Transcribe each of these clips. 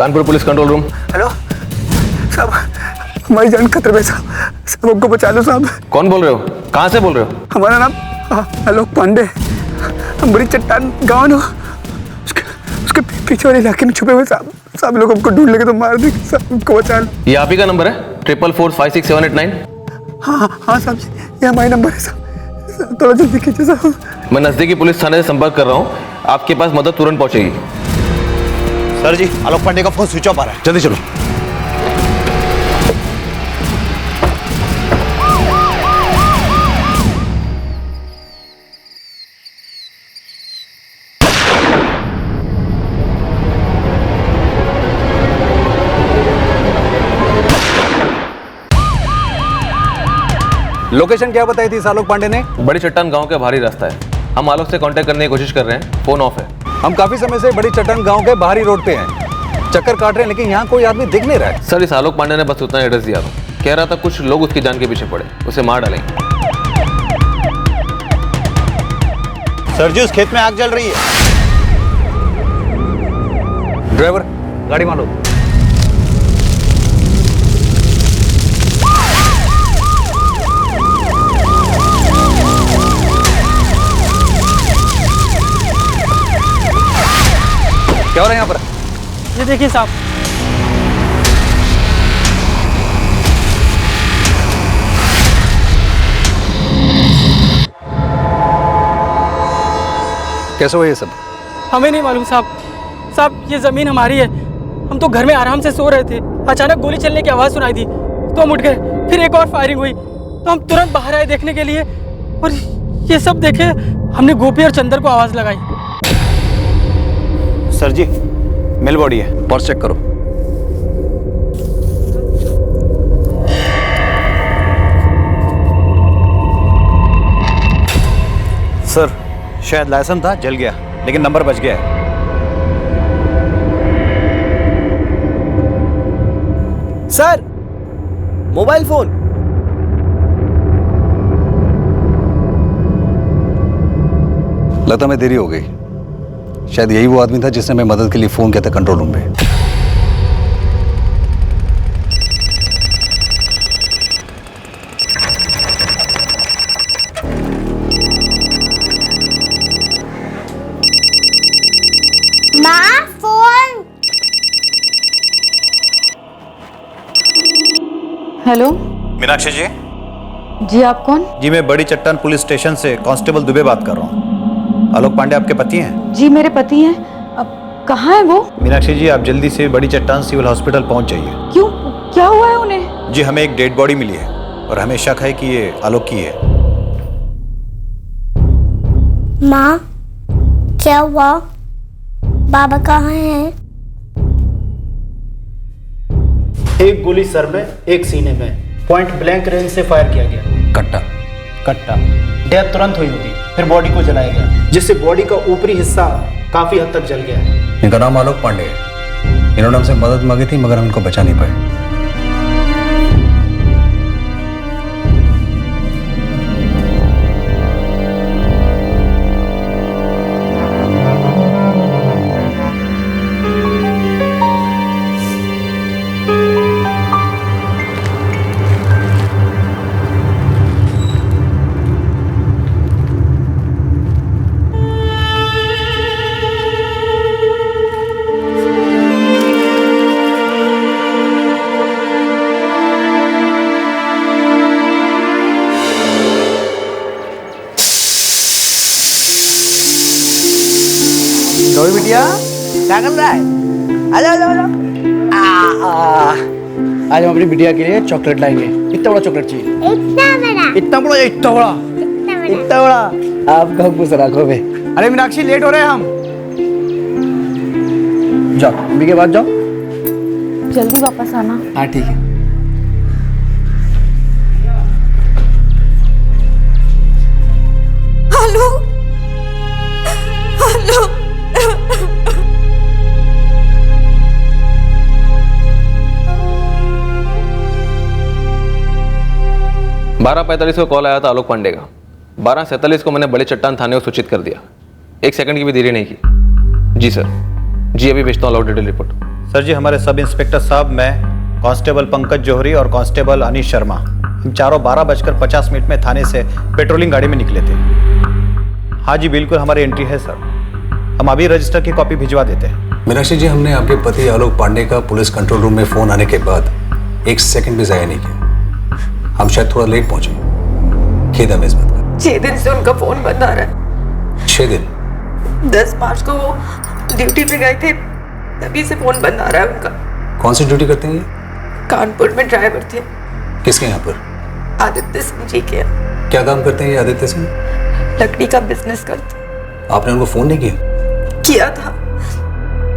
Kanpur police control room. Hello साहब, हमारी जान खतरे में साहब, साहब हमको बचा लो साहब। कौन बोल रहे हो? कहाँ से बोल रहे हो? हमारा नाम आलोक पांडे, हम बड़ी चट्टान गाँव ना, उसके पीछे वाले इलाके में छुपे हुए साहब। साहब लोग हमको ढूंढ लेंगे तो मार देंगे साहब, हमको बचा लो। ये आप ही का नंबर है 44456789? हाँ साहब, ये हमारा नंबर है साहब, थोड़ा जल्दी कीजिए साहब। मैं नजदीकी पुलिस थाने से संपर्क कर रहा हूँ, आपके पास मदद तुरंत पहुंचेगी। सर जी, आलोक पांडे का फोन स्विच ऑफ आ रहा है, जल्दी चलो। लोकेशन क्या बताई थी आलोक पांडे ने? बड़ी चट्टान गांव का बाहरी रास्ता है। हम आलोक से कांटेक्ट करने की कोशिश कर रहे हैं, फोन ऑफ है। हम काफी समय से बड़ी चट्टान गांव के बाहरी रोड पे हैं, चक्कर काट रहे हैं, लेकिन यहाँ कोई आदमी दिख नहीं रहा है। सर, इस आलोक पांडे ने बस उतना एड्रेस दिया था, कह रहा था कुछ लोग उसकी जान के पीछे पड़े, उसे मार डालेंगे। सर जी, उस खेत में आग जल रही है। ड्राइवर, गाड़ी मारो। क्या हो रहा है यहाँ पर? ये देखिए साहब, कैसे हुआ ये सब? हमें नहीं मालूम साहब। साहब, ये जमीन हमारी है, हम तो घर में आराम से सो रहे थे, अचानक गोली चलने की आवाज़ सुनाई दी तो हम उठ गए। फिर एक और फायरिंग हुई तो हम तुरंत बाहर आए देखने के लिए, और ये सब देखे हमने गोपी और चंदर को आवाज़ लगाई। सर जी, मेल बॉडी है, पर्स चेक करो। सर, शायद लाइसेंस था, जल गया, लेकिन नंबर बच गया है। Sir, mobile phone. लगता में देरी हो गई, शायद यही वो आदमी था जिसने हमें मदद के लिए फोन किया था कंट्रोल रूम में। माँ, फोन। हेलो मीनाक्षी जी? जी, आप कौन? जी, मैं बड़ी चट्टान पुलिस स्टेशन से कांस्टेबल दुबे बात कर रहा हूँ। आलोक पांडे आपके पति हैं? जी, मेरे पति हैं। अब कहाँ है वो? मीनाक्षी जी, आप जल्दी से बड़ी चट्टान सिविल हॉस्पिटल पहुंच जाइए। क्यों, क्या हुआ है उन्हें? जी, हमें एक डेड बॉडी मिली है और हमें शक है कि ये आलोक की है। माँ, क्या हुआ? बाबा कहाँ हैं? एक गोली सर में, एक सीने में, पॉइंट ब्लैंक रेंज से फायर किया गया। कट्टा। डेथ तुरंत हुई होगी, फिर बॉडी को जलाया गया, जिससे बॉडी का ऊपरी हिस्सा काफी हद तक जल गया है। इनका नाम आलोक पांडे है। इन्होंने हमसे मदद मांगी थी, मगर हम इनको बचा नहीं पाए। गौरी बिटिया, क्या कर रहा है? आजा आजा आजा। आज हम अपनी बिटिया के लिए चॉकलेट लाएंगे। इतना बड़ा चॉकलेट चाहिए? इतना बड़ा। इतना बड़ा या इतना बड़ा? इतना बड़ा। आपका खुश रखो बे। अरे मीनाक्षी, लेट हो रहे हैं हम। जाओ, मम्मी के बाद जाओ। जल्दी वापस आना। हाँ ठीक है। Hello, hello. 12:45 को कॉल आया था आलोक पांडे का। 12:47 को मैंने बड़े चट्टान थाने को सूचित कर दिया। 1 सेकंड की भी देरी नहीं की। जी सर, जी अभी भेजता हूँ लॉ डिटेल रिपोर्ट। सर जी, हमारे सब इंस्पेक्टर साहब, मैं कांस्टेबल पंकज जौहरी और कांस्टेबल अनीश शर्मा, हम चारों 12:50 में थाने से पेट्रोलिंग गाड़ी में निकले थे। हाँ जी बिल्कुल, हमारी एंट्री है सर। हम अभी रजिस्टर की कॉपी भिजवा देते हैं। मीनाक्षी जी, हमने आपके पति आलोक पांडे का पुलिस कंट्रोल रूम में फोन आने के बाद 1 सेकंड भी जाया नहीं किया। हम शायद थोड़ा लेट पहुंचे, खेद हमें इस बात का। 6 दिन से उनका फोन बंद आ रहा है। 6 दिन? 10 मार्च को वो ड्यूटी पे गए थे, तभी से फोन बंद आ रहा है उनका। कौन सी ड्यूटी करते हैं ये? कानपुर में ड्राइवर थे। किसके यहाँ पर? आदित्य सिंह जी के। क्या काम करते हैं ये आदित्य सिंह? लकड़ी का बिजनेस करते। आपने उनको फोन नहीं किया? किया था,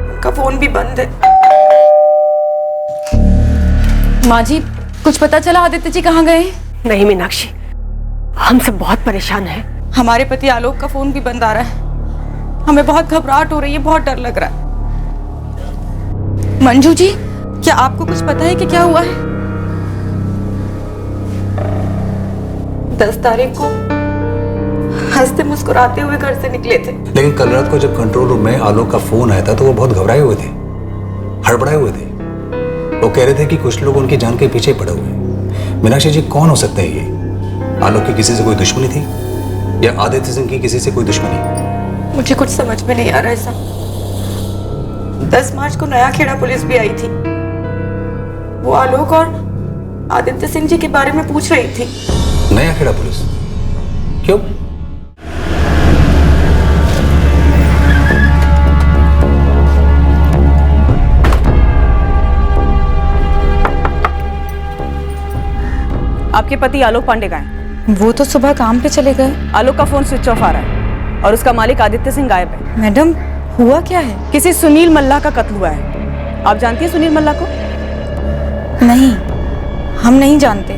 उनका फोन भी बंद है। माँ जी, कुछ पता चला आदित्य जी कहाँ गए? नहीं मीनाक्षी, हम सब बहुत परेशान हैं। हमारे पति आलोक का फोन भी बंद आ रहा है। हमें बहुत घबराहट हो रही है, बहुत डर लग रहा है। मंजू जी, क्या आपको कुछ पता है कि क्या हुआ है? 10 तारीख को हंसते मुस्कुराते हुए घर से निकले थे। लेकिन कल रात को जब कंट्रोल रूम में आलोक का फोन आया था तो वो बहुत घबराए हुए थे, हड़बड़ाए हुए थे। वो कह रहे थे कि कुछ लोग उनकी जान के पीछे पड़े हुए हैं। मीनाक्षी जी, कौन हो सकते हैं ये? आलोक की किसी से कोई दुश्मनी थी या आदित्य सिंह की किसी से कोई दुश्मनी? मुझे कुछ समझ में नहीं आ रहा है साहब। 10 मार्च को नया खेड़ा पुलिस भी आई थी। वो आलोक और आदित्य सिंह जी के बारे में पूछ रही थी। नया खेड़ा पुलिस? क्यों? आपके पति आलोक पांडे का है? वो तो सुबह काम पे चले गए। आलोक का फोन स्विच ऑफ आ रहा है और उसका मालिक आदित्य सिंह गायब है। मैडम, हुआ क्या है? किसी सुनील मल्ला का कत्ल हुआ है। आप जानती हैं सुनील मल्ला को? नहीं, हम नहीं जानते।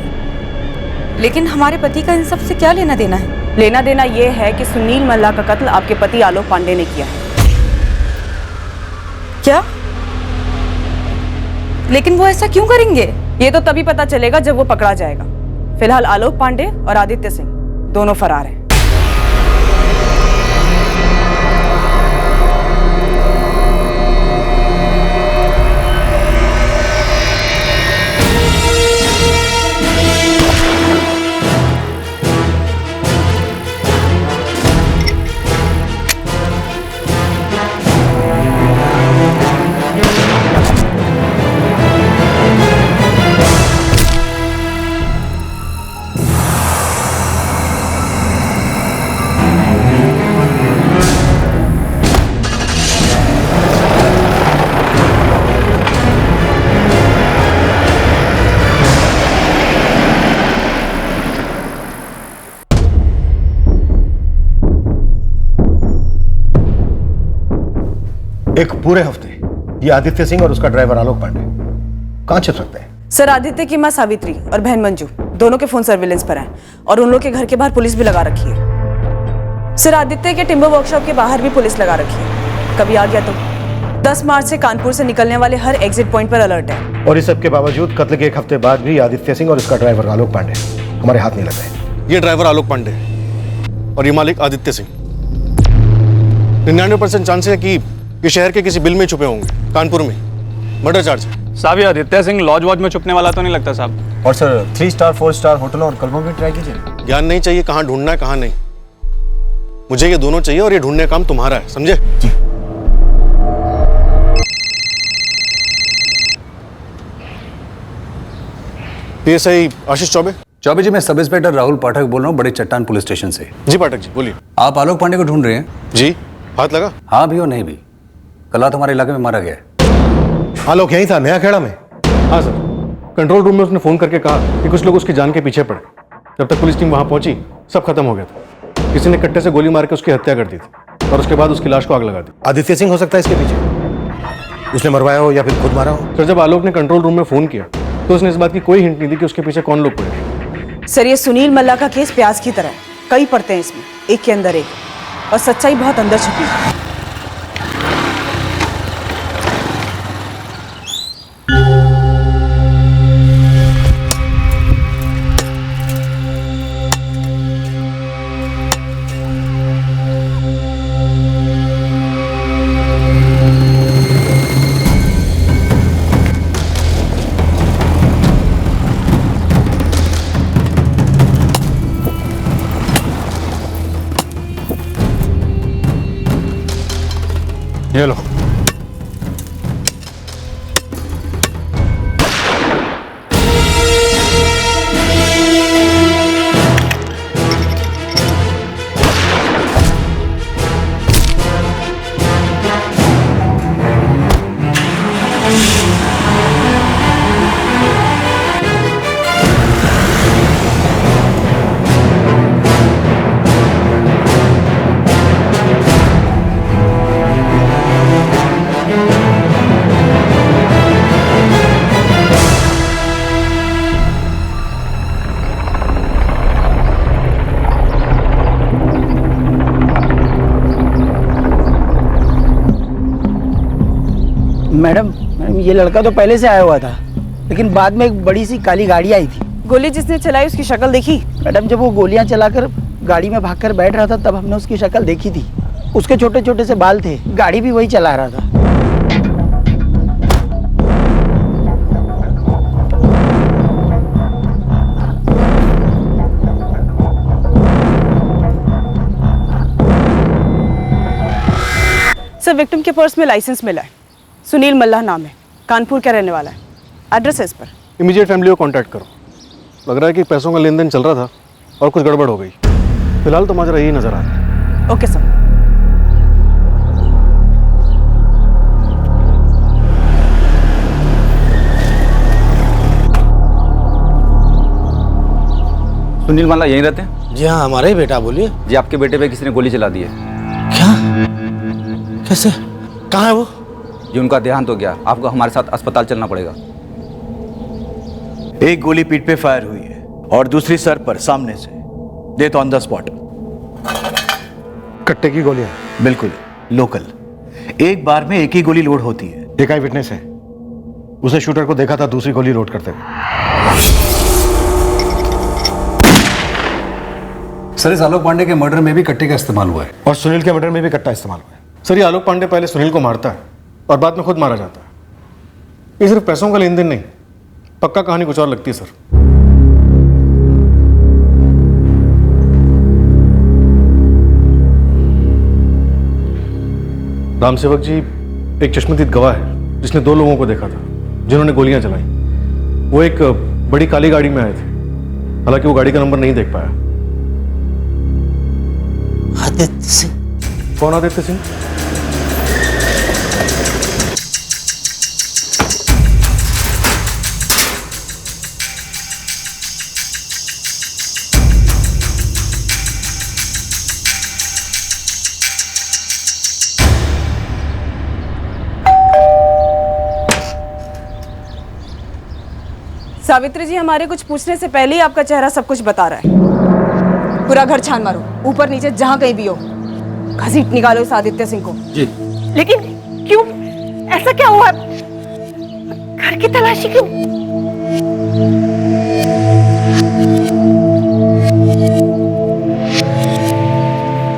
लेकिन हमारे पति का इन सब से क्या लेना देना है? लेना देना ये है कि सुनील मल्ला का कत्ल आपके पति आलोक पांडे ने किया है। क्या? लेकिन वो ऐसा क्यों करेंगे? ये तो तभी पता चलेगा जब वो पकड़ा जाएगा। फिलहाल आलोक पांडे और आदित्य सिंह दोनों फरार हैं। एक पूरे हफ्ते ये आदित्य सिंह और उसका ड्राइवर आलोक पांडे कहां छिप सकते हैं? सर, आदित्य की मां सावित्री और बहन मंजू दोनों के फोन सर्विलेंस पर हैं और उन लोग के घर के बाहर पुलिस भी लगा रखी है। सर, आदित्य के टिम्बर वर्कशॉप के बाहर भी पुलिस लगा रखी है। कभी आ गया तो 10 मार्च से कानपुर से निकलने वाले हर एग्जिट पॉइंट पर अलर्ट है। और इस सब के बावजूद कत्ल के 1 हफ्ते बाद भी आदित्य सिंह और उसका ड्राइवर आलोक पांडे हमारे हाथ नहीं लग रहे। ये ड्राइवर आलोक पांडे और ये मालिक आदित्य सिंह। 99% चांस है कि ये शहर के किसी बिल में छुपे होंगे। कानपुर में मर्डर चार्ज है। साहब, ये आदित्य सिंह लॉज वॉज में छुपने वाला तो नहीं लगता साहब। और सर 3 स्टार 4 स्टार होटलों और क्लबों में ट्राई कीजिए। ज्ञान नहीं चाहिए कहाँ ढूंढना है कहाँ नहीं। मुझे ये दोनों चाहिए और ये ढूंढने का काम तुम्हारा है, समझे? जी। ये सही आशीष चौबे? चौबे जी, मैं सब इंस्पेक्टर राहुल पाठक बोल रहा हूँ, बड़े चट्टान पुलिस स्टेशन से। जी पाठक जी, बोलिए। आप आलोक पांडे को ढूंढ रहे हैं? जी। हाथ लगा? हाँ भी और नहीं भी। कल रात हमारे इलाके में मारा गया है। आलोक यही था, नया खेड़ा में? हाँ सर, कंट्रोल रूम में उसने फोन करके कहा कि कुछ लोग उसकी जान के पीछे पड़े। जब तक पुलिस टीम वहां पहुंची सब खत्म हो गया था। किसी ने कट्टे से गोली मार के उसकी हत्या कर दी थी और उसके बाद उसकी लाश को आग लगा दी। आदित्य सिंह हो सकता है इसके पीछे, उसने मरवाया हो या फिर खुद मारा हो। सर, जब आलोक ने कंट्रोल रूम में फोन किया तो उसने इस बात की कोई हिंट नहीं दी कि उसके पीछे कौन लोग पड़े। सर, ये सुनील मल्ला का केस प्याज की तरह है। कई पड़ते हैं इसमें, एक के अंदर एक, और सच्चाई बहुत अंदर छुपी है। मैडम ये लड़का तो पहले से आया हुआ था, लेकिन बाद में एक बड़ी सी काली गाड़ी आई थी। गोली जिसने चलाई उसकी शक्ल देखी? मैडम जब वो गोलियां चलाकर गाड़ी में भागकर बैठ रहा था तब हमने उसकी शक्ल देखी थी। उसके छोटे छोटे से बाल थे, गाड़ी भी वही चला रहा था। सर, विक्टिम के पर्स में लाइसेंस मिला है। सुनील मल्लाह नाम है, कानपुर का रहने वाला है। एड्रेस है इस पर। इमीडिएट फैमिली को कांटेक्ट करो। लग रहा है कि पैसों का लेन देन चल रहा था और कुछ गड़बड़ हो गई। फिलहाल तो माजरा यही नजर आ रहा है। Okay sir. सुनील मल्ला यहीं रहते हैं? जी हाँ, हमारा ही बेटा। बोलिए। जी, आपके बेटे पे किसी ने गोली चला दी है। क्या? कैसे? कहाँ है वो? जी, उनका देहांत हो गया। आपको हमारे साथ अस्पताल चलना पड़ेगा। एक गोली पीठ पे फायर हुई है और दूसरी सर पर सामने से। Death on the spot. कट्टे की गोलियां? बिल्कुल लोकल। एक बार में एक ही गोली लोड होती है। एक आई विटनेस है, उसे शूटर को देखा था दूसरी गोली लोड करते हुए। सर, इस आलोक पांडे के मर्डर में भी कट्टे का इस्तेमाल हुआ है और सुनील के मर्डर में भी कट्टा इस्तेमाल हुआ है। सर, ये आलोक पांडे पहले सुनील को मारता है और बाद में खुद मारा जाता है। ये सिर्फ पैसों का लेन देन नहीं, पक्का कहानी कुछ और लगती है सर। रामसेवक जी एक चश्मदीद गवाह है जिसने 2 लोगों को देखा था जिन्होंने गोलियां चलाई। वो एक बड़ी काली गाड़ी में आए थे, हालांकि वो गाड़ी का नंबर नहीं देख पाया। आदित्य सिंह? कौन आदित्य सिंह? सावित्री जी, हमारे कुछ पूछने से पहले ही आपका चेहरा सब कुछ बता रहा है। पूरा घर छान मारो, ऊपर नीचे जहां कहीं भी हो। घसीट निकालो इस आदित्य सिंह को। जी। लेकिन क्यों? ऐसा क्या हुआ? घर की तलाशी क्यों?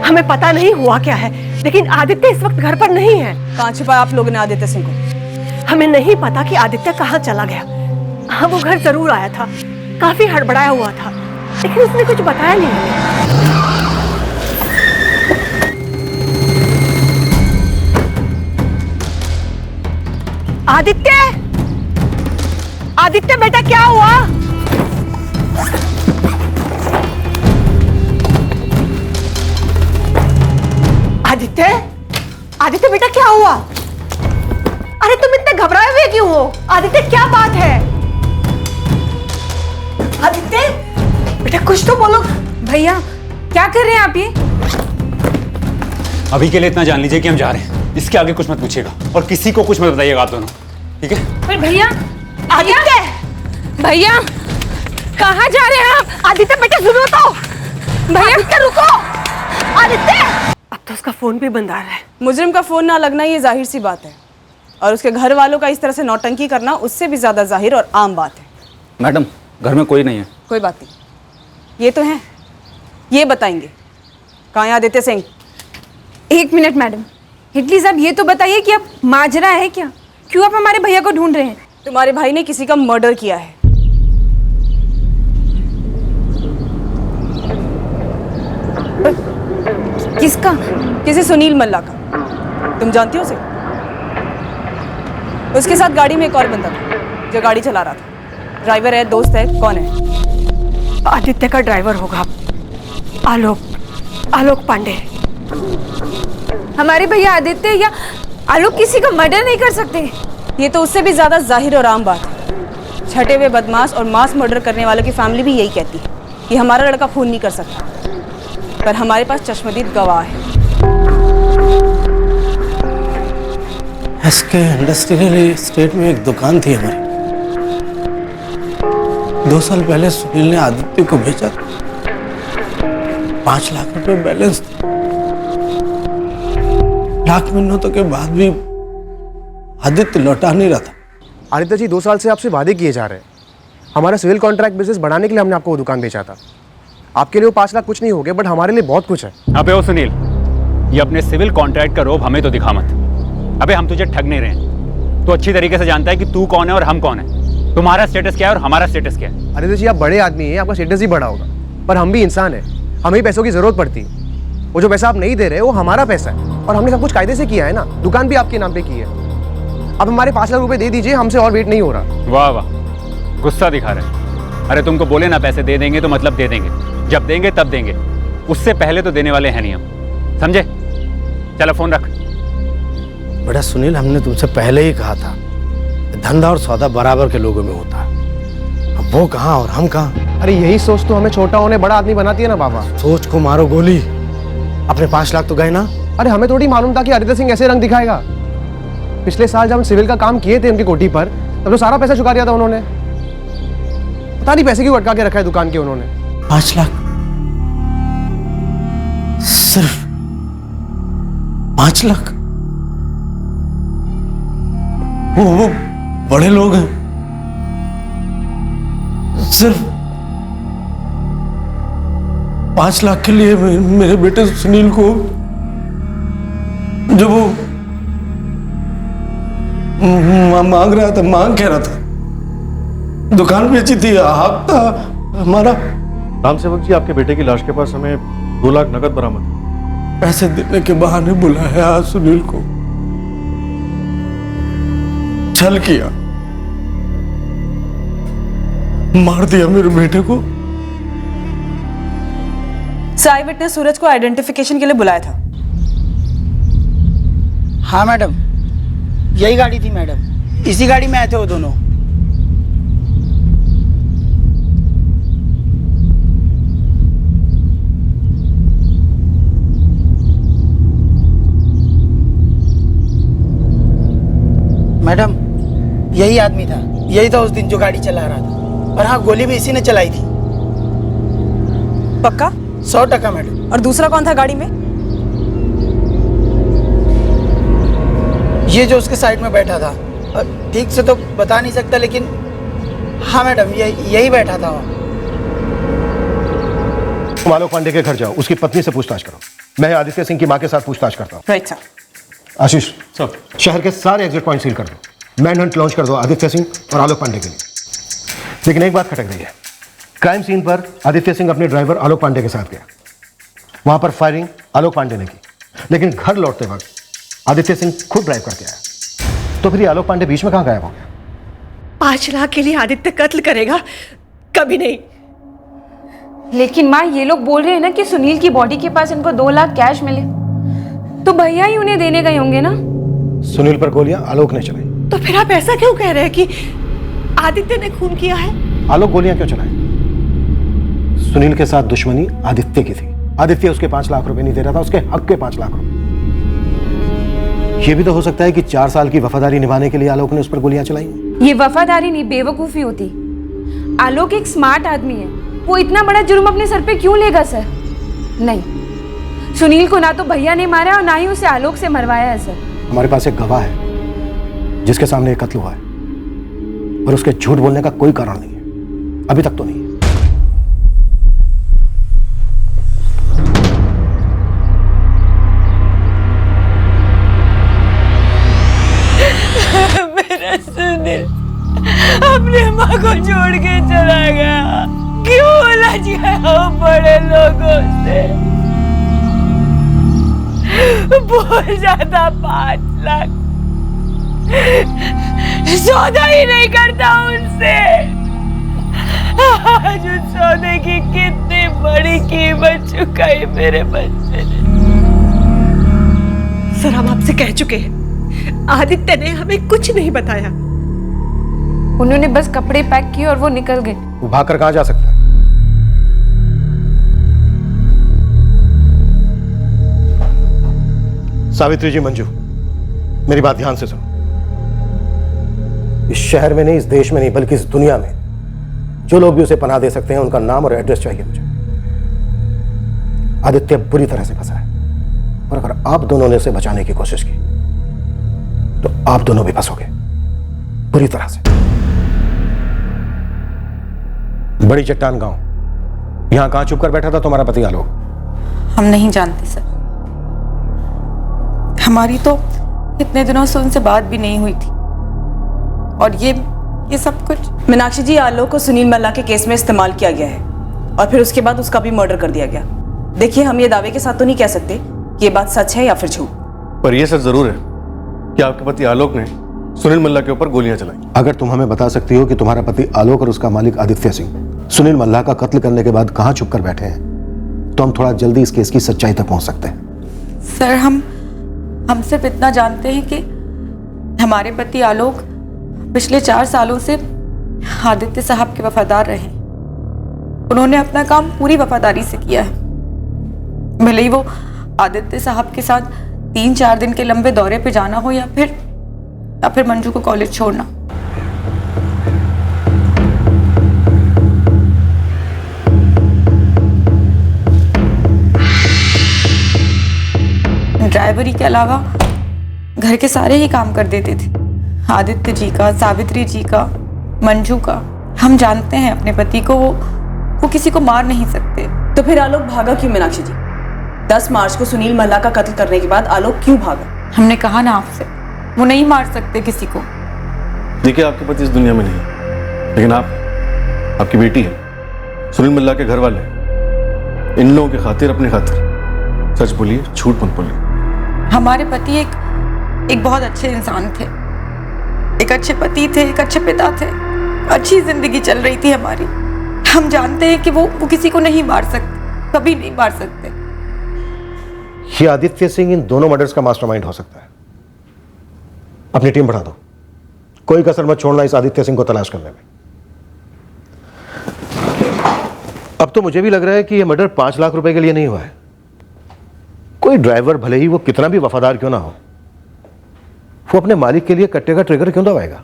हमें पता नहीं हुआ क्या है, लेकिन आदित्य इस वक्त घर पर नहीं है। कहाँ छिपाया आप लोगों ने आदित्य सिंह को? हमें नहीं पता कि आदित्य कहाँ चला गया। हाँ, वो घर जरूर आया था, काफी हड़बड़ाया हुआ था, लेकिन उसने कुछ बताया नहीं हमें। आदित्य, आदित्य बेटा क्या हुआ? आदित्य, आदित्य बेटा क्या हुआ? अरे तुम इतने घबराए हुए क्यों हो? आदित्य क्या बात है? आदित्य बेटा कुछ तो बोलो। भैया क्या कर रहे हैं आप ये? अभी के लिए इतना जान लीजिए कि हम जा रहे हैं। इसके आगे कुछ मत पूछिएगा और किसी को कुछ मत बताइएगा आप दोनों, ठीक है? पर भैया, आदित्य भैया कहाँ जा रहे हैं आप? आदित्य बेटा सुनो तो। भैया आदित्य रुको। आदित्य, अब तो उसका फोन भी बंद आ रहा है। मुजरिम का फोन ना लगना ये जाहिर सी बात है, और उसके घर वालों का इस तरह से नौटंकी करना उससे भी ज्यादा जाहिर और आम बात है। मैडम, घर में कोई नहीं है। कोई बात नहीं, ये तो हैं, ये बताएंगे। कहाँ है Aditya Singh? 1 minute madam, please आप ये तो बताइए कि अब माजरा है क्या? क्यों आप हमारे भैया को ढूंढ रहे हैं? तुम्हारे भाई ने किसी का मर्डर किया है। किसका? किसी सुनील मल्ला का। तुम जानती हो उसे? उसके साथ गाड़ी में एक और बंदा था जो गाड़ी चला रहा था। ड्राइवर है, दोस्त है, कौन है? आदित्य का ड्राइवर होगा, आलोक, आलोक पांडे। हमारे भैया आदित्य या आलोक किसी का मर्डर नहीं कर सकते। ये तो उससे भी ज्यादा जाहिर और आम बात है। छठे हुए बदमाश और मास मर्डर करने वालों की फैमिली भी यही कहती है कि हमारा लड़का खून नहीं कर सकता, पर हमारे पास चश्मदीद गवाह है। इसके इंडस्ट्रियल स्टेट में एक दुकान थी हमारी। 2 साल पहले सुनील ने आदित्य को भेजा, 5 लाख रुपए बैलेंस थे। लाख मिन्नतों के बाद भी आदित्य लौटा नहीं रहा था। आदित्य जी 2 साल से आपसे वादे किए जा रहे हैं। हमारा सिविल कॉन्ट्रैक्ट बिजनेस बढ़ाने के लिए हमने आपको वो दुकान बेचा था। आपके लिए वो 5 लाख कुछ नहीं हो गए, बट हमारे लिए बहुत कुछ है। अबे ओ सुनील, ये अपने सिविल कॉन्ट्रैक्ट का रोब हमें तो दिखा मत। अबे हम तुझे ठग नहीं रहे हैं। तू अच्छी तरीके से जानता है कि तू कौन है और हम कौन है, तुम्हारा स्टेटस क्या है और हमारा स्टेटस क्या है। आदित्य जी आप बड़े आदमी हैं, आपका स्टेटस ही बड़ा होगा, पर हम भी इंसान हैं, हमें पैसों की जरूरत पड़ती है। वो जो पैसा आप नहीं दे रहे वो हमारा पैसा है और हमने सब कुछ कायदे से किया है ना। दुकान भी आपके नाम पे की है। अब हमारे 5 लाख रुपए दे दीजिए, हमसे और वेट नहीं हो रहा। वाह वाह, गुस्सा दिखा रहे। अरे तुमको बोले ना पैसे दे देंगे तो मतलब दे देंगे, जब देंगे तब देंगे, उससे पहले तो देने वाले हैं नहीं हम, समझे? चलो फोन रख। बेटा सुनील, हमने तुमसे पहले ही कहा था धंधा और सौदा बराबर के लोगों में होता है। अब वो कहाँ और हम कहाँ? अरे यही सोच तो हमें छोटा होने बड़ा आदमी बनाती है ना बाबा। सोच को मारो गोली, अपने 5 लाख तो गए ना। अरे हमें थोड़ी मालूम था कि आदित्य सिंह ऐसे रंग दिखाएगा। पिछले साल जब हम सिविल का काम किए थे उनकी कोठी पर, तब तो सारा पैसा चुका दिया था उन्होंने। पता नहीं पैसे क्यों अटका के रखा है दुकान के उन्होंने। 5 लाख, सिर्फ 5 लाख? वो बड़े लोग हैं। सिर्फ 5 लाख के लिए मेरे बेटे सुनील को, जब वो मांग रहा था, मांग कह रहा था, दुकान बेची थी, हक था हमारा। राम सेवक जी, आपके बेटे की लाश के पास हमें 2 लाख नकद बरामद। पैसे देने के बहाने बुलाया सुनील को, छल किया, मार दिया मेरे बेटे को। साई विटनेस सूरज को आइडेंटिफिकेशन के लिए बुलाया था। हाँ मैडम, यही गाड़ी थी मैडम, इसी गाड़ी में आए थे वो दोनों। मैडम यही आदमी था, यही था उस दिन जो गाड़ी चला रहा था। और हाँ, गोली भी इसी ने चलाई थी। पक्का? 100% मैडम। और दूसरा कौन था गाड़ी में? ये जो उसके साइड में बैठा था, ठीक से तो बता नहीं सकता, लेकिन हाँ मैडम यही बैठा था वहाँ। तुम आलोक पांडे के घर जाओ, उसकी पत्नी से पूछताछ करो। मैं आदित्य सिंह की मां के साथ पूछताछ करता हूँ। Right sir. आशीष सर, शहर के सारे एग्जिट पॉइंट सील कर दो, मैन हंट लॉन्च कर दो आदित्य सिंह और आलोक पांडे के लिए। लेकिन एक बात खटक रही है, क्राइम सीन पर आदित्य सिंह अपने ड्राइवर आलोक पांडे के साथ गया, वहां पर फायरिंग आलोक पांडे ने की, लेकिन घर लौटते वक्त आदित्य सिंह खुद ड्राइव करके आया। तो फिर आलोक पांडे बीच में कहां गायब हो गया? 5 लाख के लिए आदित्य कत्ल करेगा? कभी नहीं। लेकिन माँ, ये लोग बोल रहे हैं ना कि सुनील की बॉडी के पास इनको 2 लाख कैश मिले, तो भैया ही उन्हें देने गए होंगे ना। सुनील पर गोलियां आलोक ने चलाई। तो फिर आप ऐसा क्यों कह रहे हैं कि आदित्य ने खून किया है? आलोक गोलियां क्यों चलाई? सुनील के साथ दुश्मनी आदित्य की थी। आदित्य उसके 5 लाख रुपए नहीं दे रहा था, उसके हक के 5 लाख रुपए। यह भी तो हो सकता है कि 4 साल की वफादारी निभाने के लिए आलोक ने उस पर गोलियां चलाई। ये वफादारी नहीं, बेवकूफी होती। आलोक एक स्मार्ट आदमी है, वो इतना बड़ा जुर्म अपने सर पे क्यों लेगा सर? नहीं, सुनील को ना तो भैया ने मारा और ना ही उसे आलोक से मरवाया है सर। हमारे पास एक गवाह है जिसके सामने एक कत्ल हुआ है, और उसके झूठ बोलने का कोई कारण नहीं है, अभी तक तो नहीं है। मेरा सुनील अपने माँ को छोड़ के चला गया, क्यों उलझ गया बड़े लोगों से? बहुत ज्यादा 5 लाख सौदा ही नहीं करता उनसे। आज उस सौदे की कितनी बड़ी कीमत चुकाई मेरे बच्चे ने। सर, हम आपसे कह चुके हैं, आदित्य ने हमें कुछ नहीं बताया। उन्होंने बस कपड़े पैक किए और वो निकल गए। वो भागकर कहां जा सकता है? सावित्री जी, मंजू, मेरी बात ध्यान से सुनो। इस शहर में नहीं, इस देश में नहीं, बल्कि इस दुनिया में जो लोग भी उसे पनाह दे सकते हैं, उनका नाम और एड्रेस चाहिए मुझे। आदित्य बुरी तरह से फंसा है, और अगर आप दोनों ने उसे बचाने की कोशिश की तो आप दोनों भी फंसोगे बुरी तरह से। बड़ी चट्टान गांव, यहां कहां छुप कर बैठा था तुम्हारा पति आलोक? हम नहीं जानते सर, हमारी तो इतने दिनों से उनसे बात भी नहीं हुई थी। और ये सब कुछ मीनाक्षी जी, आलोक को सुनील मल्ला के केस में इस्तेमाल किया गया है और फिर उसके बाद उसका भी मर्डर कर दिया गया। देखिए, हम ये दावे के साथ तो नहीं कह सकते कि ये बात सच है या फिर झूठ, पर यह सच जरूर है कि आपके पति आलोक ने सुनील मल्ला के ऊपर गोलियां चलाई। अगर तुम हमें बता सकती हो कि तुम्हारा पति आलोक और उसका मालिक आदित्य सिंह सुनील मल्ला का कत्ल करने के बाद कहां छुप कर बैठे हैं, तो हम थोड़ा जल्दी इस केस की सच्चाई तक पहुंच सकते हैं। सर, हम सिर्फ इतना जानते हैं कि हमारे पति आलोक पिछले 4 सालों से आदित्य साहब के वफादार रहे। उन्होंने अपना काम पूरी वफादारी से किया है, भले ही वो आदित्य साहब के साथ 3-4 दिन के लंबे दौरे पे जाना हो या फिर मंजू को कॉलेज छोड़ना। ड्राइवरी के अलावा घर के सारे ही काम कर देते थे, आदित्य जी का, सावित्री जी का, मंजू का। हम जानते हैं अपने पति को, वो किसी को मार नहीं सकते। तो फिर आलोक भागा क्यों मीनाक्षी जी? 10 मार्च को सुनील मल्ला का कत्ल करने के बाद आलोक क्यों भागा? हमने कहा ना आपसे, वो नहीं मार सकते किसी को। देखिए, आपके पति इस दुनिया में नहीं है, लेकिन आपकी बेटी है, सुनील मल्ला के घर वाले, इन लोगों की खातिर, अपनी खातिर सच बोलिए, झूठ मत बोलिए। हमारे पति एक बहुत अच्छे इंसान थे, एक अच्छे पति थे, एक अच्छे पिता थे, अच्छी जिंदगी चल रही थी हमारी। हम जानते हैं कि वो किसी को नहीं मार सकते, कभी नहीं मार सकते। ये आदित्य सिंह इन दोनों मर्डर्स का मास्टरमाइंड हो सकता है। अपनी टीम बढ़ा दो, कोई कसर मत छोड़ना इस आदित्य सिंह को तलाश करने में। अब तो मुझे भी लग रहा है कि यह मर्डर 5 लाख रुपए के लिए नहीं हुआ है। कोई ड्राइवर, भले ही वो कितना भी वफादार क्यों ना हो, वो अपने मालिक के लिए कट्टे का ट्रिगर क्यों दबाएगा?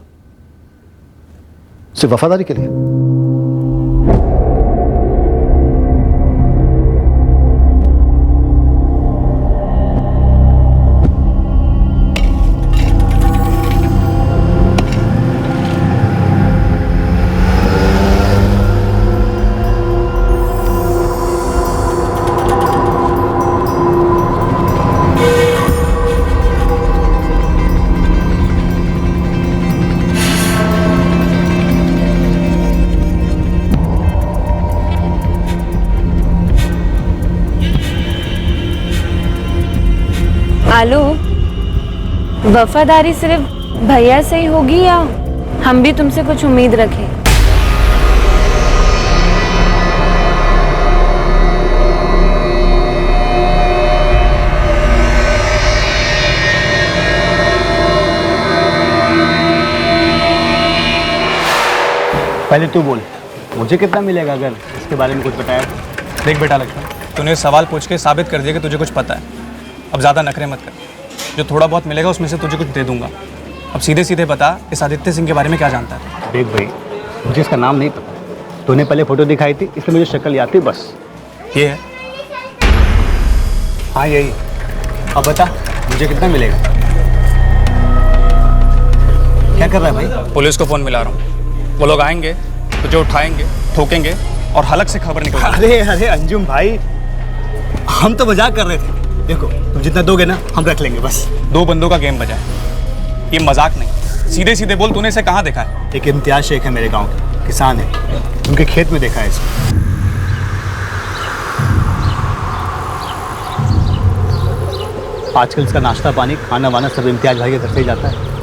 सिर्फ वफादारी के लिए? आलोक, वफादारी सिर्फ भैया से ही होगी या हम भी तुमसे कुछ उम्मीद रखें? पहले तू बोल, मुझे कितना मिलेगा अगर इसके बारे में कुछ बताया तो? देख बेटा लक्ष्मण, तूने सवाल पूछ के साबित कर दिया कि तुझे कुछ पता है। अब ज़्यादा नखरे मत कर, जो थोड़ा बहुत मिलेगा उसमें से तुझे कुछ दे दूंगा। अब सीधे सीधे बता, इस आदित्य सिंह के बारे में क्या जानता है? देख भाई, मुझे इसका नाम नहीं पता, तूने पहले फोटो दिखाई थी इसलिए मुझे शक्ल याद थी बस। ये है? हाँ यही। अब बता, मुझे कितना मिलेगा? क्या कर रहा है भाई? पुलिस को फ़ोन मिला रहा हूँ, वो लोग आएंगे तुझे उठाएंगे, ठोकेंगे और हलक से खबर निकल। अरे अंजुम भाई, हम तो मजाक कर रहे थे। देखो, तुम जितना दोगे ना हम रख लेंगे बस। 2 बंदों का गेम बजा है, ये मजाक नहीं। सीधे सीधे बोल, तूने इसे कहाँ देखा है? एक इम्तियाज शेख है मेरे गांव के, किसान है, उनके खेत में देखा है इसको। आजकल इसका नाश्ता पानी, खाना वाना सब इम्तियाज भाई के घर से ही जाता है।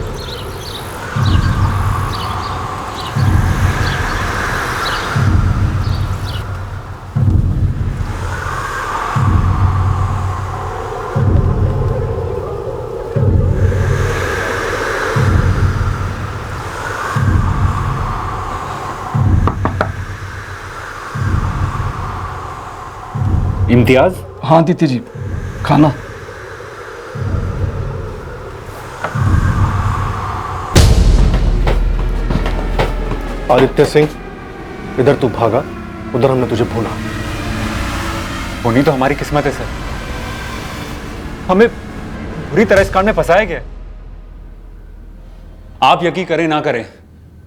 इम्तियाज? हाँ आदित्य जी, खाना। आदित्य सिंह, इधर तू भागा, उधर हमने तुझे भूला। होनी तो हमारी किस्मत है सर, हमें बुरी तरह इस कांड में फंसाया गया। आप यकीन करें ना करें,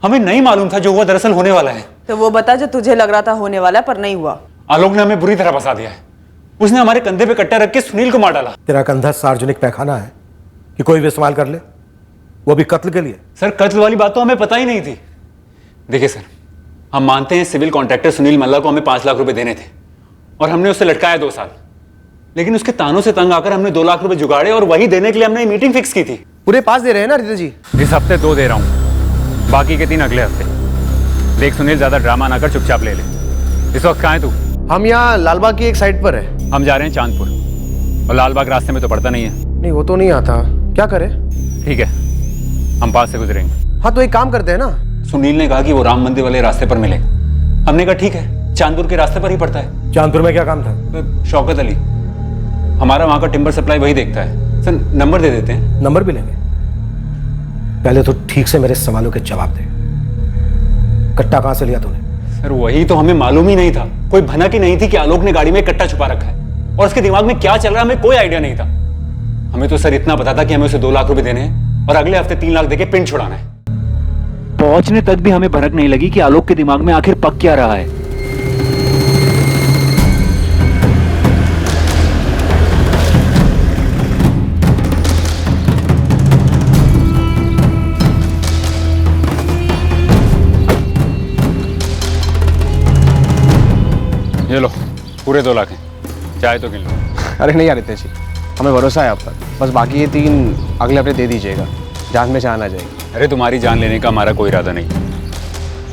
हमें नहीं मालूम था जो हुआ दरअसल होने वाला है। तो वो बता जो तुझे लग रहा था होने वाला पर नहीं हुआ। आलोक ने हमें बुरी तरह फंसा दिया है। उसने हमारे कंधे पे कट्टा रख के सुनील को मार डाला। तेरा कंधा सार्वजनिक पैखाना है कि कोई भी इस्तेमाल कर ले, वो भी कत्ल के लिए। सर कत्ल वाली बात तो हमें पता ही नहीं थी। देखिए सर, हम मानते हैं सिविल कॉन्ट्रैक्टर सुनील मल्ला को हमें 5 लाख रुपए देने थे और हमने उसे लटकाया 2 साल, लेकिन उसके तानों से तंग आकर हमने 2 लाख रुपए जुगाड़े और वही देने के लिए हमने मीटिंग फिक्स की थी। पूरे 5 दे रहे हैं ना आदित्य जी? इस हफ्ते 2 दे रहा हूँ, बाकी के 3 अगले हफ्ते। देख सुनील, ज्यादा ड्रामा ना कर, चुपचाप ले ले। इस वक्त कहाँ है तू? हम यहाँ लालबाग की एक साइड पर है। हम जा रहे हैं चांदपुर, और लालबाग रास्ते में तो पड़ता नहीं है। नहीं वो तो नहीं आता, क्या करें? ठीक है, हम पास से गुजरेंगे। हाँ तो एक काम करते हैं ना। सुनील ने कहा कि वो राम मंदिर वाले रास्ते पर मिलेगा। हमने कहा ठीक है, चांदपुर के रास्ते पर ही पड़ता है। चांदपुर में क्या काम था? शौकत अली, हमारा वहां का टिम्बर सप्लाई वही देखता है। सर नंबर दे देते हैं। नंबर भी लेंगे? पहले तो ठीक से मेरे सवालों के जवाब दे। कट्टा कहां से लिया तूने? सर वही तो हमें मालूम ही नहीं था। कोई भनक ही नहीं थी कि आलोक ने गाड़ी में कट्टा छुपा रखा है, और उसके दिमाग में क्या चल रहा है हमें कोई आइडिया नहीं था। हमें तो सर इतना पता था कि हमें उसे 2 लाख रुपए देने हैं और अगले हफ्ते 3 लाख देके पिंड छुड़ाना है। पहुंचने तक भी हमें भनक नहीं लगी कि आलोक के दिमाग में आखिर पक क्या रहा है। ये लो, पूरे 2 लाख हैं, चाहे तो गिन लो। अरे नहीं आदित्य जी, हमें भरोसा है आप पर। बस बाकी ये 3 अगले हफ्ते दे दीजिएगा, जान में जान आ जाएगी। अरे तुम्हारी जान लेने का हमारा कोई इरादा नहीं।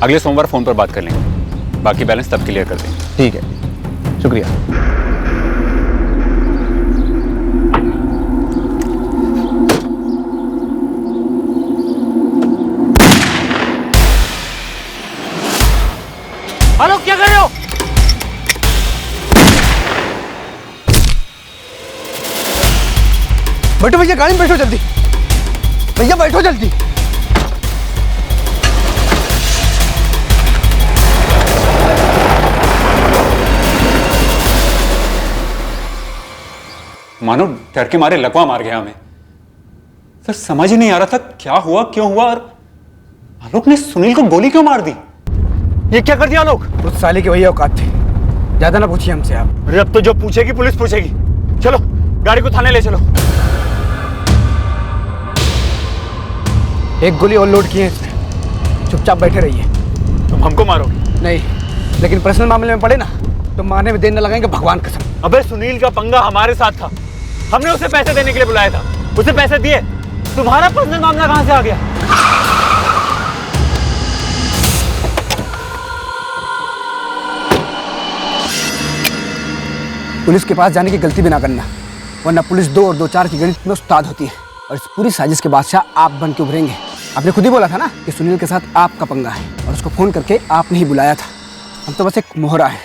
अगले सोमवार फोन पर बात कर लेंगे, बाकी बैलेंस तब क्लियर कर देंगे। ठीक है, शुक्रिया। हेलो, क्या कर रहे हो? बैठो भैया, गाड़ी में बैठो जल्दी। भैया बैठो जल्दी। मानो डर के मारे लकवा मार गया हमें। सर समझ ही नहीं आ रहा था क्या हुआ, क्यों हुआ, और आलोक ने सुनील को गोली क्यों मार दी। ये क्या कर दिया आलोक? उस साले की वही औकात थी, ज्यादा ना पूछिए हमसे आप। अरे अब तो जो पूछेगी पुलिस पूछेगी। चलो गाड़ी को थाने ले चलो। एक गोली और लोड किए इसने, चुपचाप बैठे रहिए। तुम हमको मारोगे? नहीं, लेकिन पर्सनल मामले में पड़े ना तो मारने में देर न लगाएंगे, भगवान कसम। अबे सुनील का पंगा हमारे साथ था, हमने उसे पैसे देने के लिए बुलाया था, उसे पैसे दिए। तुम्हारा पर्सनल मामला कहां से आ गया? पुलिस के पास जाने की गलती भी ना करना, वरना पुलिस 2 और 2 4 की गणित में उस्ताद होती है, और इस पूरी साजिश के बादशाह आप बन के उभरेंगे। आपने खुद ही बोला था ना कि सुनील के साथ आपका पंगा है, और उसको फोन करके आपने ही बुलाया था। हम तो बस एक मोहरा है,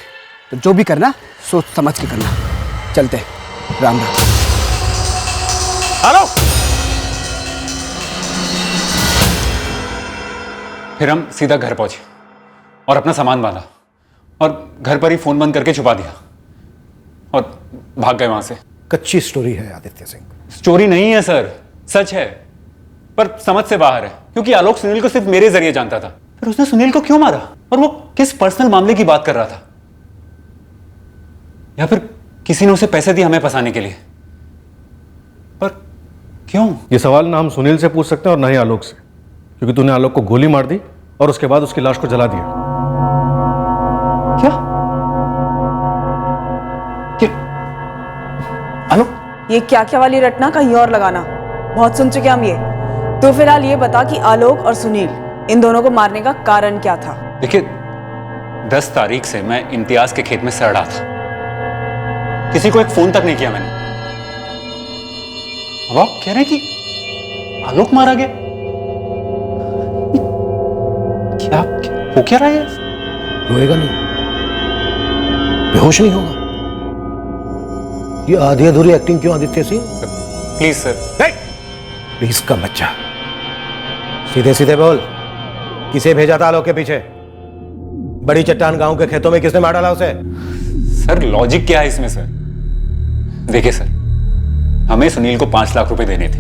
तो जो भी करना सोच समझ के करना। चलते, राम राम। हेलो। फिर हम सीधा घर पहुंचे और अपना सामान बांधा और घर पर ही फोन बंद करके छुपा दिया और भाग गए वहां से। कच्ची स्टोरी है आदित्य सिंह। स्टोरी नहीं है सर, सच है, पर समझ से बाहर है, क्योंकि आलोक सुनील को सिर्फ मेरे जरिए जानता था। फिर उसने सुनील को क्यों मारा, और वो किस पर्सनल मामले की बात कर रहा था, या फिर किसी ने उसे पैसे दिए हमें फंसाने के लिए, पर क्यों? ये सवाल ना हम सुनील से पूछ सकते हैं और ना ही आलोक से, क्योंकि तूने आलोक को गोली मार दी और उसके बाद उसकी लाश को जला दिया। क्या? आलोक? ये क्या क्या वाली रटना कहीं और लगाना, बहुत सुन चुके हम ये। तो फिलहाल ये बता कि आलोक और सुनील इन दोनों को मारने का कारण क्या था? देखिए, 10 तारीख से मैं इम्तियाज के खेत में सड़ रहा था, किसी को एक फोन तक नहीं किया मैंने। अब आप कह रहे हैं कि आलोक मारा गया? क्या हो क्या रहा है? रोएगा नहीं, बेहोश नहीं होगा। ये आधी अधूरी एक्टिंग क्यों Aditya Singh? Please sir. Please का बच्चा, सीधे सीधे बोल, किसे भेजा था आलोक के पीछे? बड़ी चट्टान गांव के खेतों में किसने मार डाला उसे? सर लॉजिक क्या है इसमें सर? देखिए सर, हमें सुनील को 5 लाख रुपए देने थे,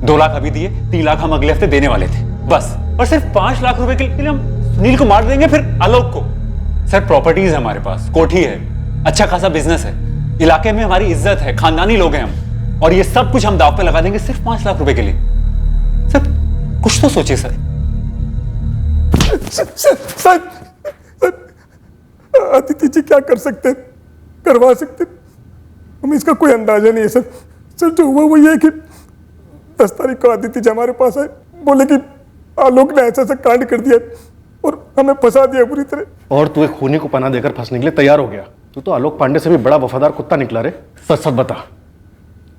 2 लाख अभी दिए, 3 लाख हम अगले हफ्ते देने वाले थे। बस। और सिर्फ 5 लाख रुपए के लिए हम सुनील को मार देंगे, फिर आलोक को। सर प्रॉपर्टीज है हमारे पास, कोठी है, अच्छा खासा बिजनेस है, इलाके में हमारी इज्जत है, खानदानी लोग हैं हम, और ये सब कुछ हम दांव पे लगा देंगे सिर्फ 5 लाख रुपए के लिए। सर कुछ तो सोचिए सर। सर आदित्य जी क्या कर सकते हैं, करवा सकते, हमें इसका कोई अंदाजा नहीं है सर। सर जो हुआ वो ये है कि 10 तारीख को आदित्य जी हमारे पास आए, बोले कि आलोक ने ऐसा कांड कर दिया और हमें फंसा दिया बुरी तरह। और तू एक खूनी को पनाह देकर फंसने के लिए तैयार हो गया। तू तो आलोक पांडे से भी बड़ा वफादार कुत्ता निकला रे। सच सच बता,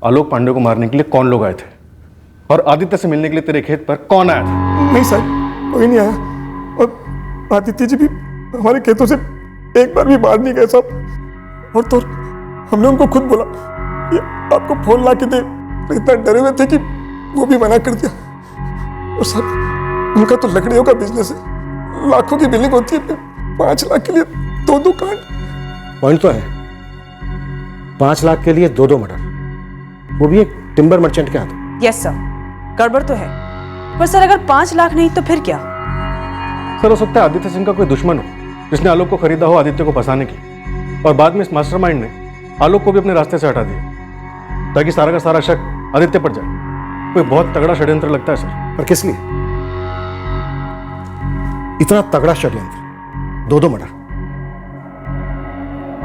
आलोक पांडे को मारने के लिए कौन लोग आए थे, और आदित्य से मिलने के लिए तेरे खेत पर कौन आया था? नहीं सर, कोई नहीं आया, और आदित्य जी भी हमारे खेतों से एक बार भी बाहर नहीं गए साहब। और तो हमने उनको खुद बोला कि आपको फोन ला के दे, तो इतना डरे हुए थे कि वो भी मना कर दिया। और साहब उनका तो लकड़ियों का बिजनेस है, लाखों की बिलिंग होती है, 5 लाख के लिए 2 कांड। पॉइंट तो है, 5 लाख के लिए 2 मर्डर, वो भी एक टिम्बर मर्चेंट के हाथ। यस सर, गड़बड़ तो है, पर सर अगर 5 लाख नहीं तो फिर क्या? सर हो सकता है आदित्य सिंह का कोई दुश्मन हो जिसने आलोक को खरीदा हो आदित्य को फंसाने के लिए, और बाद में इस मास्टरमाइंड ने आलोक को भी अपने रास्ते से हटा दिया ताकि सारा का सारा शक आदित्य पर जाए। कोई बहुत तगड़ा षड्यंत्र लगता है सर। पर किस लिए इतना तगड़ा षड्यंत्र? 2 मर्डर,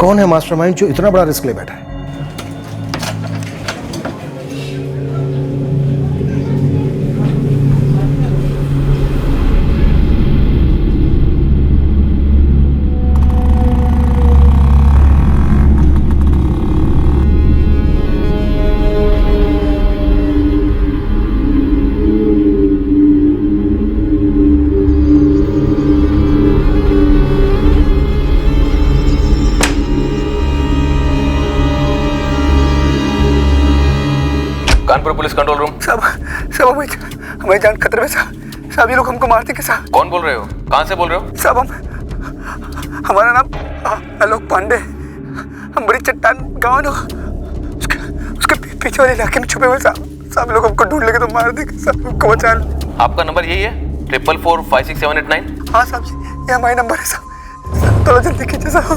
कौन है मास्टरमाइंड जो इतना बड़ा रिस्क ले बैठा है? Kanpur police control room. सब हमारी जान खतरे में साहब, ये लोग हमको मार देंगे साहब। कौन बोल रहे हो, कहाँ से बोल रहे हो? साहब हमारा नाम आलोक पांडे, हम बड़ी चट्टान गाँव ना उसके पीछे वाले इलाके में छुपे हुए साहब, लोग हमको ढूंढ लेंगे तो मार देंगे साहब, हमको बचा लो। आपका नंबर यही है 4445678 हाँ साहब, ये हमारा नंबर है साहब, थोड़ा जल्दी कीजिए साहब।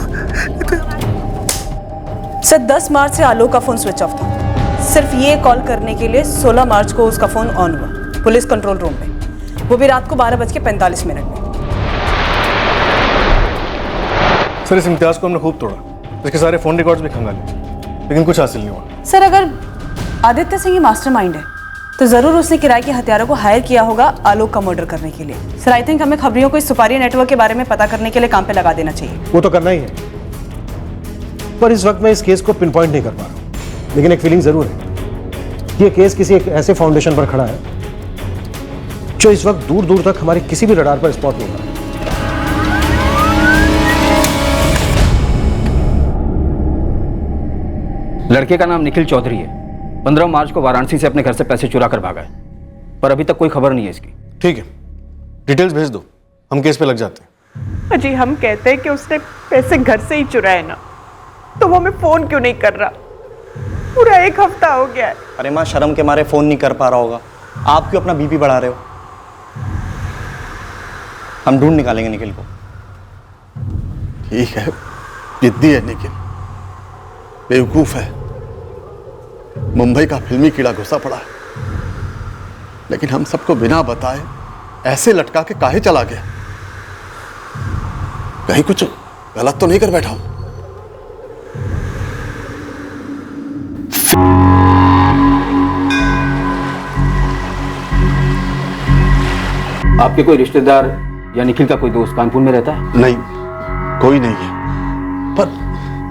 सर 10 मार्च से आलोक का फोन स्विच ऑफ था, सिर्फ ये कॉल करने के लिए 16 मार्च को उसका फोन ऑन हुआ पुलिस कंट्रोल रूम में, वो भी रात को 12:45 में। सर इस इम्तियाज को हमने खूब तोड़ा, इसके सारे फोन रिकॉर्ड्स भी खंगाले, लेकिन कुछ हासिल नहीं हुआ। सर अगर आदित्य सिंह ही मास्टरमाइंड है तो जरूर उसने किराए के हथियारों को हायर किया होगा आलोक का मर्डर करने के लिए। सर आई थिंक हमें खबरियों को इस सुपारी नेटवर्क के बारे में पता करने के लिए काम पे लगा देना चाहिए। वो तो करना ही है, पर इस वक्त मैं इस केस को पिन पॉइंट नहीं कर पा रहा हूं, लेकिन एक फीलिंग जरूर है, ये केस किसी एक ऐसे फाउंडेशन पर खड़ा है जो इस वक्त दूर दूर तक हमारे किसी भी रडार पर स्पॉट नहीं हो रहा। लड़के का नाम निखिल चौधरी है, 15 मार्च को वाराणसी से अपने घर से पैसे चुरा कर भागा है, पर अभी तक कोई खबर नहीं है इसकी। ठीक है, डिटेल्स भेज दो, हम केस पे लग जाते हैं। अजी हम कहते हैं कि उसने पैसे घर से ही चुराए ना, तो वो हमें फोन क्यों नहीं कर रहा? पूरा 1 हफ्ता हो गया है। अरे माँ शर्म के मारे फोन नहीं कर पा रहा होगा, आप क्यों अपना बीपी बढ़ा रहे हो? हम ढूंढ निकालेंगे निखिल को। ठीक है, जिद्दी है निखिल, बेवकूफ है, मुंबई का फिल्मी कीड़ा घुसा पड़ा है, लेकिन हम सबको बिना बताए ऐसे लटका के काहे चला गया? कहीं कुछ गलत तो नहीं कर बैठा हूं? आपके कोई रिश्तेदार या निखिल का कोई दोस्त कानपुर में रहता है? नहीं, कोई नहीं है। पर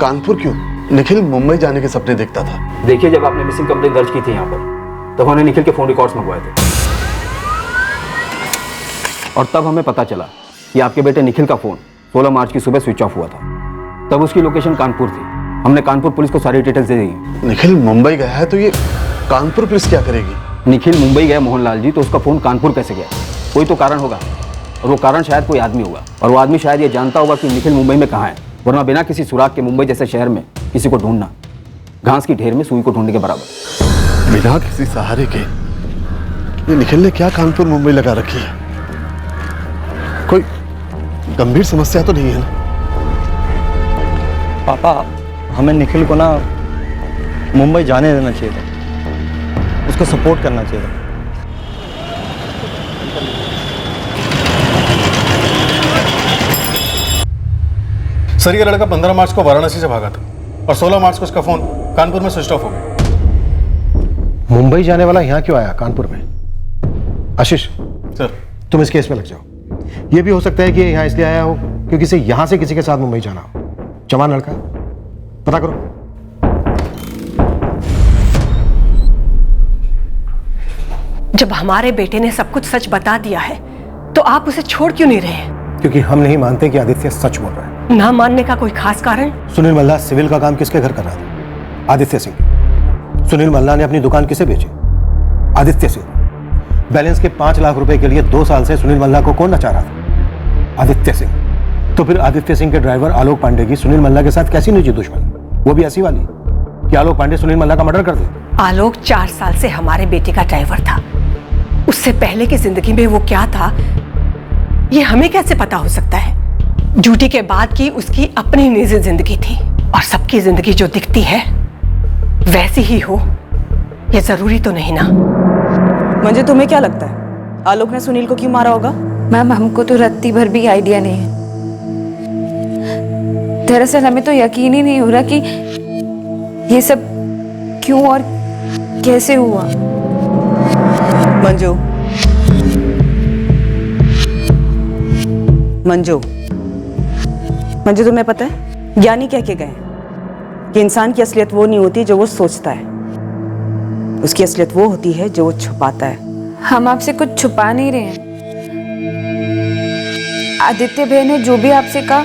कानपुर क्यों? निखिल मुंबई जाने के सपने देखता था। देखिए, जब आपने मिसिंग कंप्लेंट दर्ज की थी यहाँ पर, तब हमने निखिल के फोन रिकॉर्ड्स मंगवाए थे, और तब हमें पता चला कि आपके बेटे निखिल का फोन 16 मार्च की सुबह स्विच ऑफ हुआ था। तब उसकी लोकेशन कानपुर थी। हमने कानपुर पुलिस को सारी डिटेल्स दे दी। निखिल मुंबई गया है तो ये कानपुर पुलिस क्या करेगी? निखिल मुंबई गया मोहनलाल जी, तो उसका फोन कानपुर कैसे गया? कोई तो कारण होगा, और वो कारण शायद कोई आदमी होगा, और वो आदमी शायद ये जानता होगा कि निखिल मुंबई में कहाँ है, वरना बिना किसी सुराग के मुंबई जैसे शहर में किसी को ढूंढना घास की ढेर में सुई को ढूंढने के बराबर। बिना किसी सहारे के ये निखिल ने क्या कानपुर मुंबई लगा रखी है? कोई गंभीर समस्या तो नहीं है ना? पापा, हमें निखिल को ना मुंबई जाने देना चाहिए था, उसको सपोर्ट करना चाहिए था। सर ये लड़का 15 मार्च को वाराणसी से भागा था और 16 मार्च को उसका फोन कानपुर में स्विच ऑफ हो गया। मुंबई जाने वाला यहाँ क्यों आया कानपुर में? आशीष सर, तुम इस केस में लग जाओ। ये भी हो सकता है कि यहाँ इसलिए आया हो क्योंकि इसे यहाँ से किसी के साथ मुंबई जाना हो। जवान लड़का, पता करो। जब हमारे बेटे ने सब कुछ सच बता दिया है तो आप उसे छोड़ क्यों नहीं रहे हैं? क्योंकि हम नहीं मानते कि आदित्य सच बोल रहा है। ना मानने का कोई खास कारण? सुनील मल्ला सिविल का काम किसके घर कर रहा था? आदित्य सिंह। सुनील मल्ला ने अपनी दुकान किसे बेची? आदित्य सिंह। बैलेंस के 5 लाख रुपए के लिए 2 साल से सुनील मल्ला को कौन नचा रहा था? आदित्य सिंह। तो फिर आदित्य सिंह के ड्राइवर आलोक पांडे की सुनील मल्ला के साथ कैसी निजी दुश्मनी? वो भी ऐसी वाली कि आलोक पांडे सुनील मल्ला का मर्डर कर दे। आलोक 4 साल से हमारे बेटे का ड्राइवर था। उससे पहले की जिंदगी में वो क्या था ये हमें कैसे पता हो सकता है? ड्यूटी के बाद की उसकी अपनी निजी जिंदगी थी और सबकी जिंदगी जो दिखती है वैसी ही हो ये जरूरी तो नहीं ना। मंजू, तुम्हें क्या लगता है आलोक ने सुनील को क्यों मारा होगा? मैम, हमको तो रत्ती भर भी आइडिया नहीं है। दरअसल हमें तो यकीन ही नहीं हो रहा कि ये सब क्यों और कैसे हुआ। मंजू, मंजू, मंजू, तुम्हें पता है ज्ञानी कह के गए कि इंसान की असलियत वो नहीं होती जो वो सोचता है, उसकी असलियत वो होती है जो वो छुपाता है। हम आपसे कुछ छुपा नहीं रहे हैं। आदित्य भैया ने जो भी आपसे कहा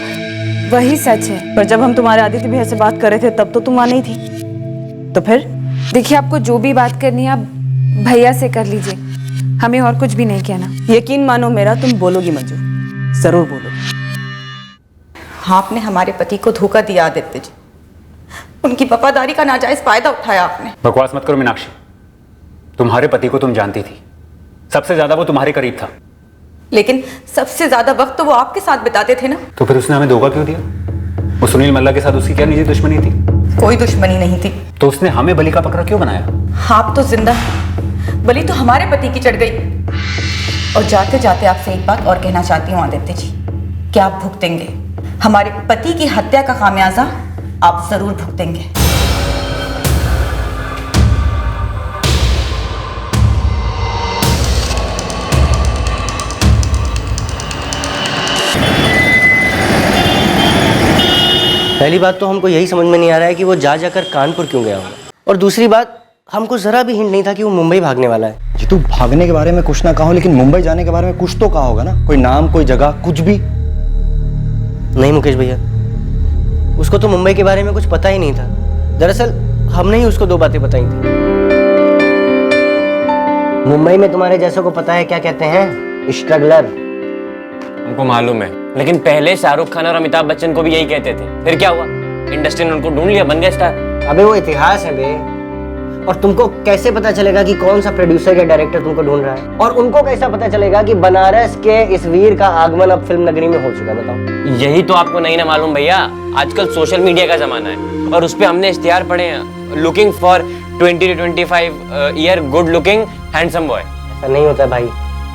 वही सच है। पर जब हम तुम्हारे आदित्य भैया से बात कर रहे थे तब तो तुम वहां नहीं थी। तो फिर देखिए, आपको जो भी बात करनी है आप भैया से कर लीजिए, हमें और कुछ भी नहीं कहना। यकीन मानो मेरा, तुम बोलोगी मंजू, जरूर बोलोगी। आपने हमारे पति को धोखा दिया आदित्य जी, उनकी वफादारी का नाजायज फायदा उठाया आपने। बकवास मत करो मीनाक्षी, तुम्हारे पति को तुम जानती थी, सबसे ज्यादा वो तुम्हारे करीब था। लेकिन सबसे ज्यादा वक्त तो वो आपके साथ बिताते थे ना। तो फिर उसने हमें धोखा क्यों दिया? वो सुनील मल्ला के साथ उसकी क्या निजी दुश्मनी थी? कोई दुश्मनी नहीं थी। तो उसने हमें बलि का बकरा क्यों बनाया? आप तो जिंदा, बलि तो हमारे पति की चढ़ गई। और जाते जाते आपसे एक बात और कहना चाहती हूँ आदित्य जी, कि आप भुगतेंगे हमारे पति की हत्या का खामियाजा, आप जरूर भुगतेंगे। पहली बात तो हमको यही समझ में नहीं आ रहा है कि वो जाकर कानपुर क्यों गया होगा, और दूसरी बात हमको जरा भी हिंट नहीं था कि वो मुंबई भागने वाला है। जी, तू भागने के बारे में कुछ ना कहो, लेकिन मुंबई जाने के बारे में कुछ तो कहा होगा ना, कोई नाम, कोई जगह, कुछ भी? नहीं मुकेश भैया, उसको तो मुंबई के बारे में कुछ पता ही नहीं था। दरअसल हमने ही उसको 2 बातें बताई थी। मुंबई में तुम्हारे जैसों को पता है क्या कहते हैं? स्ट्रगलर। हमको मालूम है, लेकिन पहले शाहरुख खान और अमिताभ बच्चन को भी यही कहते थे। फिर क्या हुआ? इंडस्ट्री ने उनको ढूंढ लिया, बन गए स्टार। अबे वो इतिहास है बे, और तुमको कैसे पता चलेगा कि कौन सा प्रोड्यूसर या डायरेक्टर तुमको ढूंढ रहा है? और उनको कैसा पता चलेगा कि बनारस के इस वीर का आगमन अब फिल्म नगरी में हो चुका? बताओ। यही तो आपको नहीं ना मालूम भैया, आजकल सोशल मीडिया का जमाना है और उस पे हमने इश्तिहार पढ़े हैं, looking for 20 to 25 year good looking handsome boy. ऐसा नहीं होता भाई,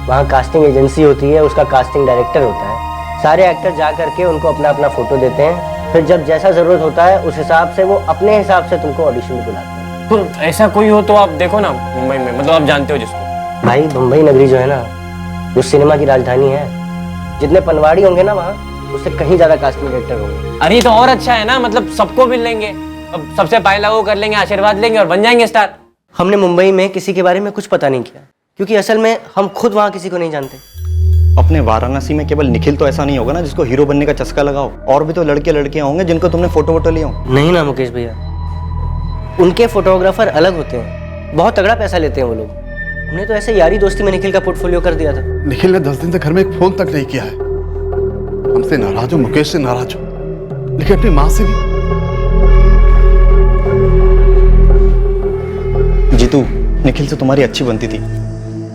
वहाँ कास्टिंग एजेंसी होती है, उसका कास्टिंग डायरेक्टर होता है। सारे एक्टर जा करके उनको अपना अपना फोटो देते हैं, फिर जब जैसा जरूरत होता है उस हिसाब से वो अपने हिसाब से तुमको ऑडिशन में बुलाते हैं। तो ऐसा कोई हो तो आप देखो ना मुंबई में, मतलब आप जानते हो जिसको। भाई मुंबई नगरी जो है ना, वो सिनेमा की राजधानी है। जितने पनवाड़ी होंगे ना वहाँ, उससे कहीं ज्यादा कास्टिंग डायरेक्टर होंगे। अरे तो और अच्छा है ना, मतलब सबको मिल लेंगे, अब सबसे पहला वो कर लेंगे, आशीर्वाद लेंगे और बन जाएंगे स्टार। हमने मुंबई में किसी के बारे में कुछ पता नहीं किया, क्योंकि असल में हम खुद वहाँ किसी को नहीं जानते। अपने वाराणसी में केवल निखिल तो ऐसा नहीं होगा ना जिसको हीरो बनने का चस्का लगाओ, और भी तो लड़के लड़कियां होंगे जिनको तुमने फोटो वोटो लिए हो। नहीं ना मुकेश भैया, उनके फोटोग्राफर अलग होते हैं, बहुत तगड़ा पैसा लेते हैं वो लोग। हमने तो ऐसे यारी दोस्ती में निखिल का पोर्टफोलियो कर दिया था। निखिल ने 10 दिन तक घर में एक फोन तक नहीं किया है। हमसे नाराज हो, मुकेश से नाराज हो, लेकिन अपनी माँ से भी। जीतू, निखिल से तुम्हारी अच्छी बनती थी,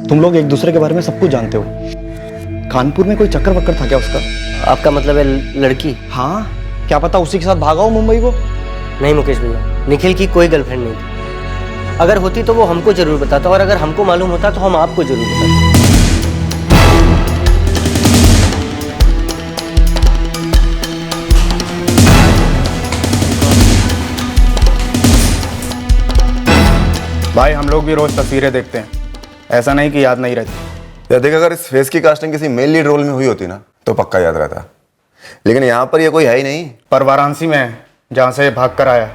तुम लोग एक दूसरे के बारे में सब कुछ जानते हो। कानपुर में कोई चक्कर वक्कर था क्या उसका? आपका मतलब है लड़की? हाँ, क्या पता उसी के साथ भागा हो मुंबई को। नहीं मुकेश भैया, निखिल की कोई गर्लफ्रेंड नहीं थी। अगर होती तो वो हमको जरूर बताता, और अगर हमको मालूम होता तो हम आपको जरूर बताते। भाई हम लोग भी रोज तस्वीरें देखते हैं, ऐसा नहीं कि याद नहीं रहती। या देख, अगर इस फेस की कास्टिंग किसी मेल लीड रोल में हुई होती ना तो पक्का याद रहता, लेकिन यहाँ पर ये कोई है ही नहीं। पर वाराणसी में है, जहाँ से भाग कर आया,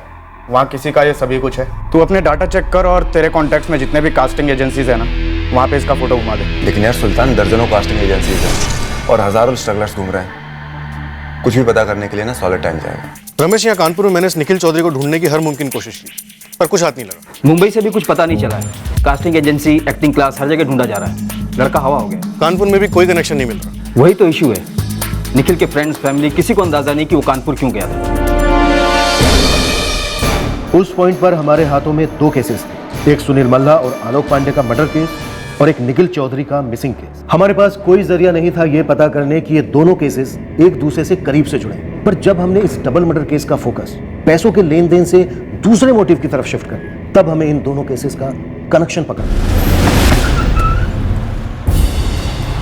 वहाँ किसी का ये सभी कुछ है। तू अपने डाटा चेक कर और तेरे कॉन्टैक्ट्स में जितने भी कास्टिंग एजेंसीज है ना, वहाँ पे इसका फोटो घुमा दे। लेकिन यार सुल्तान, दर्जनों कास्टिंग एजेंसीज हैं और हजारों स्ट्रगलर्स घूम रहे हैं। कुछ भी पता करने के लिए ना सॉलिड टाइम जाएगा। रमेश, यहाँ कानपुर में मैंने इस निखिल चौधरी को ढूंढने की हर मुमकिन कोशिश की, पर कुछ हाथ नहीं लगा। मुंबई से भी कुछ पता नहीं चला है। कास्टिंग एजेंसी, एक्टिंग क्लास, हर जगह ढूंढा जा रहा है। लड़का हवा हो गया। कानपुर में भी कोई कनेक्शन नहीं मिल रहा। वही तो इशू है। निखिल के फ्रेंड्स, फैमिली, किसी को अंदाजा नहीं कि वो कानपुर क्यों गया था। उस पॉइंट पर हमारे हाथों में दो केसेस थे, एक सुनील मल्ला और आलोक पांडे का मर्डर केस और एक निखिल चौधरी का मिसिंग केस। हमारे पास कोई जरिया नहीं था ये पता करने कि ये दोनों केसेस एक दूसरे से करीब से जुड़े, पर जब हमने इस डबल मर्डर केस का फोकस पैसों के लेन देन से दूसरे मोटिव की तरफ शिफ्ट कर दिया, तब हमें इन दोनों केसेस का कनेक्शन पकड़ा।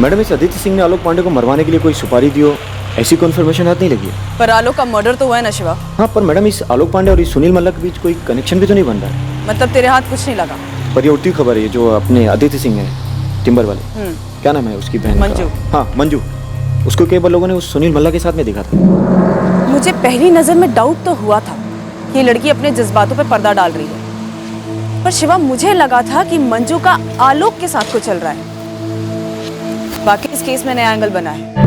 मैडम, इस आदित्य सिंह ने आलोक पांडे को मरवाने के लिए कोई सुपारी दी हो, ऐसी कन्फर्मेशन हाथ नहीं लगी है। पर आलोक का मर्डर तो हुआ है ना शिवा। हाँ, पर मैडम इस आलोक पांडे और इस सुनील मल्ला के बीच कोई कनेक्शन भी तो नहीं बन रहा है। मतलब तेरे हाथ कुछ नहीं लगा। पर ये उल्टी खबर है, जो अपने आदित्य सिंह है टिम्बर वाले, क्या नाम है उसकी बहन? मंजू। हाँ, मंजू। उसको कई बार लोगों ने उस सुनील मल्ला के साथ में देखा था। मुझे पहली नजर में डाउट तो हुआ था कि ये लड़की अपने जज्बातों पे पर्दा डाल रही है, पर शिवा मुझे लगा था कि मंजू का आलोक के साथ कुछ चल रहा है। बाकी इस केस में नया एंगल बना है।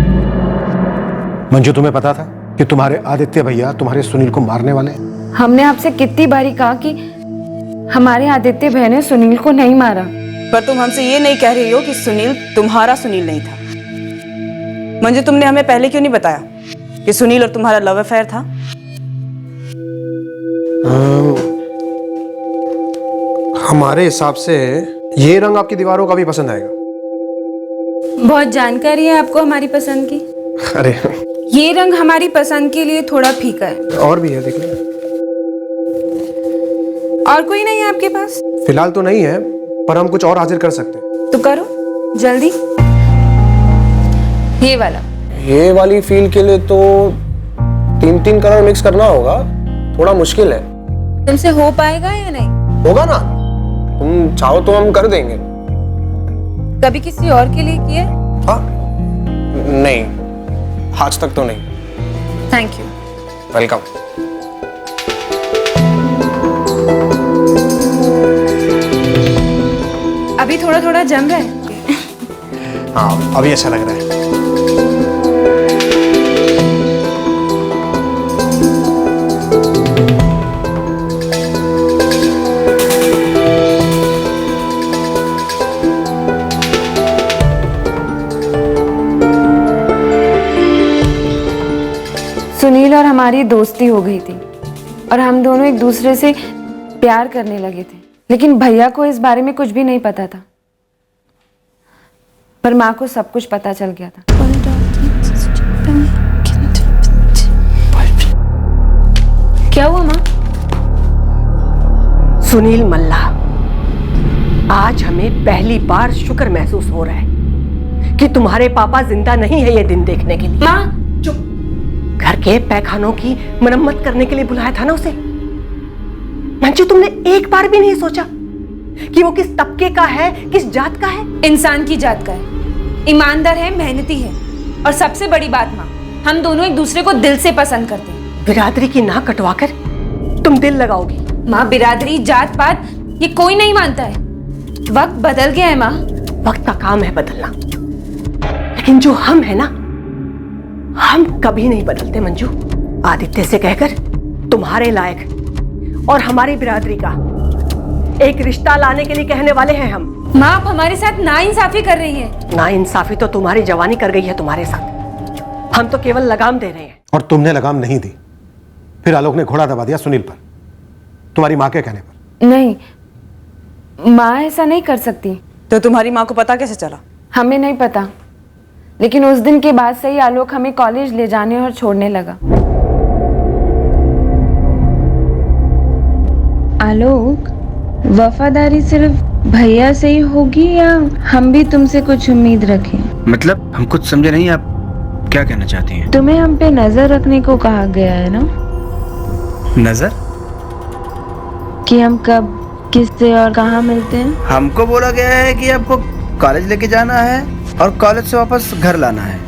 मंजू, तुम्हें पता था कि तुम्हारे आदित्य भैया तुम्हारे सुनील को मारने वाले हैं? हमने आपसे कितनी बारी कहा कि हमारे आदित्य भाई ने सुनील को नहीं मारा। पर तुम हमसे ये नहीं कह रही हो कि सुनील तुम्हारा सुनील नहीं था। मंजू, तुमने हमें पहले क्यों नहीं बताया कि सुनील और तुम्हारा लव अफेयर था? हमारे हिसाब से ये रंग आपकी दीवारों का भी पसंद आएगा। बहुत जानकारी है आपको हमारी पसंद की। अरे ये रंग हमारी पसंद के लिए थोड़ा फीका है। और भी है, देख लो। और कोई नहीं है आपके पास? फिलहाल तो नहीं है, पर हम कुछ और हाजिर कर सकते हैं। तो करो जल्दी। ये वाला। ये वाली फील के लिए तो 3 कलर मिक्स करना होगा, थोड़ा मुश्किल है। तुमसे हो पाएगा या नहीं? होगा ना, तुम चाहो तो हम कर देंगे। कभी किसी और के लिए किए? हाँ, नहीं, आज तक तो नहीं। Thank you. वेलकम। अभी थोड़ा थोड़ा जम रहा है। हाँ, अभी अच्छा लग रहा है। सुनील और हमारी दोस्ती हो गई थी और हम दोनों एक दूसरे से प्यार करने लगे थे, लेकिन भैया को इस बारे में कुछ भी नहीं पता था, पर माँ को सब कुछ पता चल गया था। क्या हुआ माँ? सुनील मल्ला, आज हमें पहली बार शुक्र महसूस हो रहा है कि तुम्हारे पापा जिंदा नहीं है ये दिन देखने के लिए। माँ चुप। घर के पैखानों की मरम्मत करने के लिए बुलाया था ना उसे। मंजू, तुमने एक बार भी नहीं सोचा कि वो किस तबके का है, किस जात का है? इंसान की जात का है, ईमानदार है, मेहनती है, और सबसे बड़ी बात माँ, हम दोनों एक दूसरे को दिल से पसंद करते हैं। बिरादरी की नाक कटवाकर तुम दिल लगाओगी? माँ, बिरादरी, जात पात ये कोई नहीं मानता है। वक्त बदल गया है माँ। वक्त का काम है बदलना, लेकिन जो हम है ना, हम कभी नहीं बदलते मंजू। आदित्य से कहकर तुम्हारे लायक और हमारी बिरादरी का एक रिश्ता लाने के लिए कहने वाले हैं हम। माँ, आप हमारे साथ नाइंसाफी कर रही हैं। नाइंसाफी तो तुम्हारी जवानी कर गई है तुम्हारे साथ। हम तो केवल लगाम दे रहे हैं। और तुमने लगाम नहीं दी, फिर आलोक ने घोड़ा दबा दिया सुनील पर, तुम्हारी माँ के कहने पर। नहीं, माँ ऐसा नहीं कर सकती। तो तुम्हारी माँ को पता कैसे चला? हमें नहीं पता, लेकिन उस दिन के बाद से ही आलोक हमें कॉलेज ले जाने और छोड़ने लगा। आलोक, वफादारी सिर्फ भैया से ही होगी या हम भी तुमसे कुछ उम्मीद रखें? मतलब हम कुछ समझे नहीं, आप क्या कहना चाहती हैं? तुम्हें हम पे नजर रखने को कहा गया है ना, नजर? कि हम कब, किससे और कहाँ मिलते हैं। हमको बोला गया है कि आपको कॉलेज लेके जाना है और कॉलेज से वापस घर लाना है,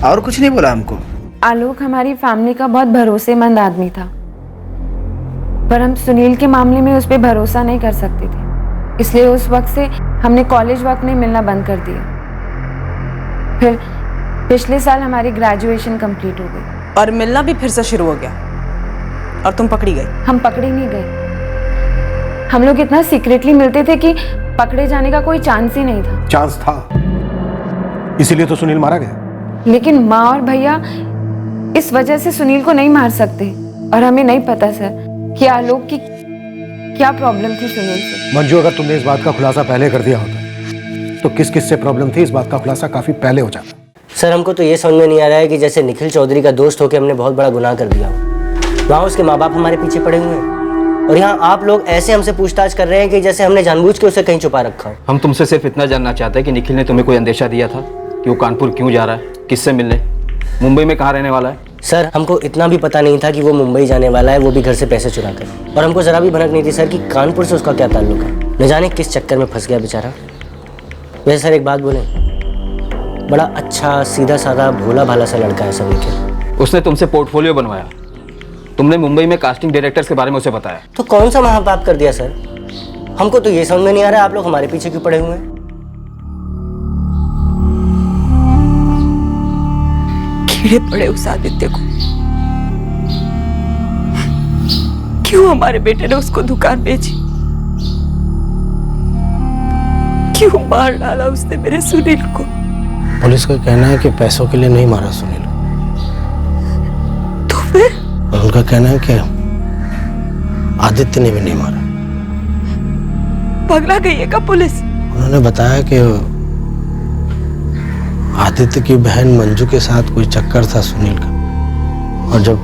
और कुछ नहीं बोला हमको। आलोक हमारी फैमिली का बहुत भरोसेमंद आदमी था, पर हम सुनील के मामले में उस पर भरोसा नहीं कर सकते थे, इसलिए उस वक्त से हमने कॉलेज वक्त में मिलना बंद कर दिया। फिर पिछले साल हमारी ग्रेजुएशन कंप्लीट हो गई और मिलना भी फिर से शुरू हो गया, और तुम पकड़ी गई। हम पकड़ी नहीं गए, हम लोग इतना सीक्रेटली मिलते थे कि पकड़े जाने का कोई चांस ही नहीं था। चांस था, इसीलिए तो सुनील मारा गया। लेकिन माँ और भैया इस वजह से सुनील को नहीं मार सकते, और हमें नहीं पता सर कि आलोक की क्या प्रॉब्लम थी सुनील से। मंजू, अगर तुमने इस बात का खुलासा पहले कर दिया होता तो किस किस से प्रॉब्लम थी, इस बात का खुलासा काफी पहले हो जाता। सर हमको तो ये समझ में नहीं आ रहा है कि जैसे निखिल चौधरी का दोस्त होकर हमने बहुत बड़ा गुनाह कर दिया, वहाँ उसके माँ बाप हमारे पीछे पड़े हुए हैं, और यहाँ आप लोग ऐसे हमसे पूछताछ कर रहे हैं कि जैसे हमने जानबूझ के उसे कहीं छुपा रखा हो। हम तुमसे सिर्फ इतना जानना चाहते हैं कि निखिल ने तुम्हें कोई अंदेशा दिया था कि वो कानपुर क्यों जा रहा है, किससे मिलने, मुंबई में कहाँ रहने वाला है? सर हमको इतना भी पता नहीं था कि वो मुंबई जाने वाला है, वो भी घर से पैसे चुरा कर, और हमको जरा भी भनक नहीं थी सर कि कानपुर से उसका क्या ताल्लुक है। न जाने किस चक्कर में फंस गया बेचारा। वैसे सर एक बात बोले, बड़ा अच्छा सीधा साधा भोला भाला सा लड़का है सर निखिल। उसने तुमसे पोर्टफोलियो बनवाया, तुमने मुंबई में कास्टिंग डायरेक्टर्स के बारे में उसे बताया। तो कौन सा महापाप कर दिया सर? हमको तो ये समझ में नहीं आ रहा आप लोग हमारे पीछे क्यों पड़े हुए हैं। कीड़े पड़े उस आदित्य को, क्यों हमारे बेटे ने उसको दुकान बेची, क्यों मार डाला उसने मेरे सुनील को। पुलिस का कहना है कि पैसों के लिए नहीं मारा सुनील, तो फिर? और उनका कहना है कि आदित्य ने भी नहीं मारा। पगला गई है क्या पुलिस? उन्होंने बताया कि आदित्य की बहन मंजू के साथ कोई चक्कर था सुनील का, और जब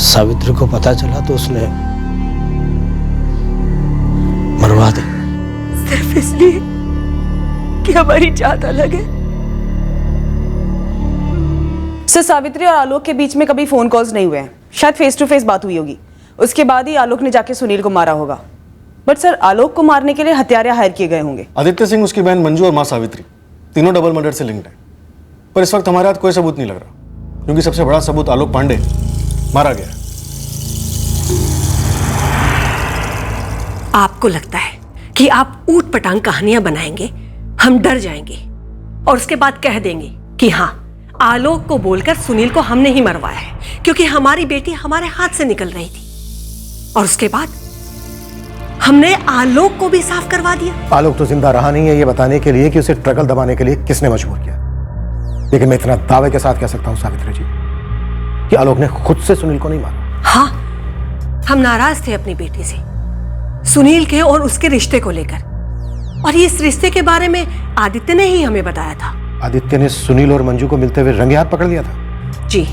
सावित्री को पता चला तो उसने मरवा दी। सिर्फ इसलिए कि हमारी जात अलग है। सर सावित्री और आलोक के बीच में कभी फोन कॉल्स नहीं हुए हैं, शायद फेस टू फेस बात हुई होगी, उसके बाद ही आलोक ने जाके सुनील को मारा होगा। बट सर आलोक को मारने के लिए हत्यारे हायर किए गए होंगे। आदित्य सिंह, उसकी बहन मंजू और मां सावित्री तीनों डबल मर्डर से लिंक्ड है, पर इस वक्त हमारे हाथ कोई सबूत नहीं लग रहा, क्योंकि सबसे बड़ा सबूत आलोक पांडे मारा गया। आपको लगता है कि आप ऊट पटांग कहानियां बनाएंगे, हम डर जाएंगे और उसके बाद कह देंगे कि हाँ, आलोक को बोलकर सुनील को हमने ही मरवाया है, क्योंकि हमारी बेटी हमारे हाथ से निकल रही थी, और उसके बाद हमने आलोक को भी साफ करवा दिया। आलोक तो जिंदा रहा नहीं है ये बताने के लिए कि उसे ट्रकल दबाने के लिए किसने मजबूर किया, लेकिन मैं इतना दावे के साथ कह सकता हूं सावित्री जी कि आलोक ने खुद से सुनील को नहीं मारा। हाँ, हम नाराज थे अपनी बेटी से, सुनील के और उसके रिश्ते को लेकर, और इस रिश्ते के बारे में आदित्य ने ही हमें बताया था। आदित्य ने सुनील और मंजू को मिलते हुए रंगे हाथ पकड़ लिया था। जी,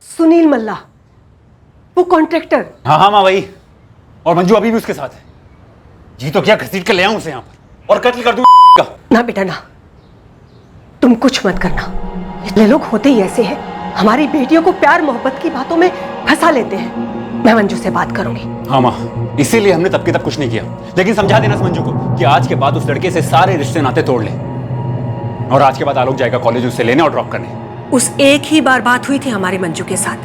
सुनील मल्ला, वो कॉन्ट्रैक्टर। हाँ हाँ माँ वही, और मंजू अभी भी उसके साथ है। जी तो क्या घसीट कर ले आऊं उसे यहाँ पर और कत्ल कर दूं का। ना बेटा ना, तुम कुछ मत करना, ये लोग होते ही ऐसे हैं, हमारी बेटियों को प्यार मोहब्बत की बातों में फंसा लेते हैं। मैं मंजू से बात करूंगी। हाँ माँ, इसीलिए हमने तब के तब कुछ नहीं किया, लेकिन समझा देना मंजू को कि आज के बाद उस लड़के से सारे रिश्ते नाते तोड़ ले, और आज के बाद आलोक जाएगा कॉलेज उससे लेने और ड्रॉप करने। उस एक ही बार बात हुई थी हमारी मंजू के साथ,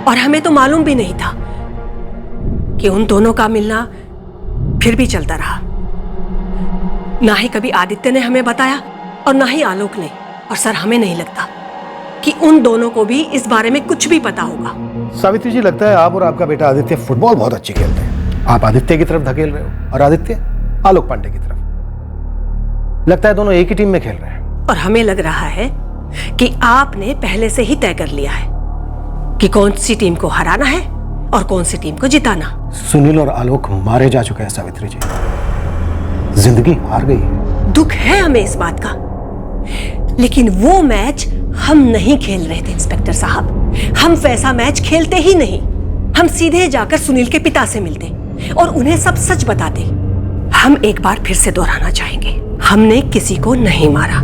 और हमें तो मालूम भी नहीं था कि उन दोनों का मिलना फिर भी चलता रहा। ना ही कभी आदित्य ने हमें बताया और ना ही आलोक ने, और सर हमें नहीं लगता कि उन दोनों को भी इस बारे में कुछ भी पता होगा। सावित्री जी, लगता है आप और आपका बेटा आदित्य फुटबॉल बहुत अच्छी खेलते हैं। आप आदित्य की तरफ धकेल रहे हो और आदित्य आलोक पांडे की तरफ। लगता है दोनों एक ही टीम में खेल रहे हैं। और हमें लग रहा है कि आपने पहले से ही तय कर लिया है कि कौन सी टीम को हराना है और कौन सी टीम को जिताना। सुनील और आलोक मारे जा चुके हैं सावित्री जी, जिंदगी हार गई। दुख है हमें इस बात का, लेकिन वो मैच हम नहीं खेल रहे थे इंस्पेक्टर साहब। हम वैसा मैच खेलते ही नहीं। हम सीधे जाकर सुनील के पिता से मिलते और उन्हें सब सच बताते। हम एक बार फिर से दोहराना चाहेंगे, हमने किसी को नहीं मारा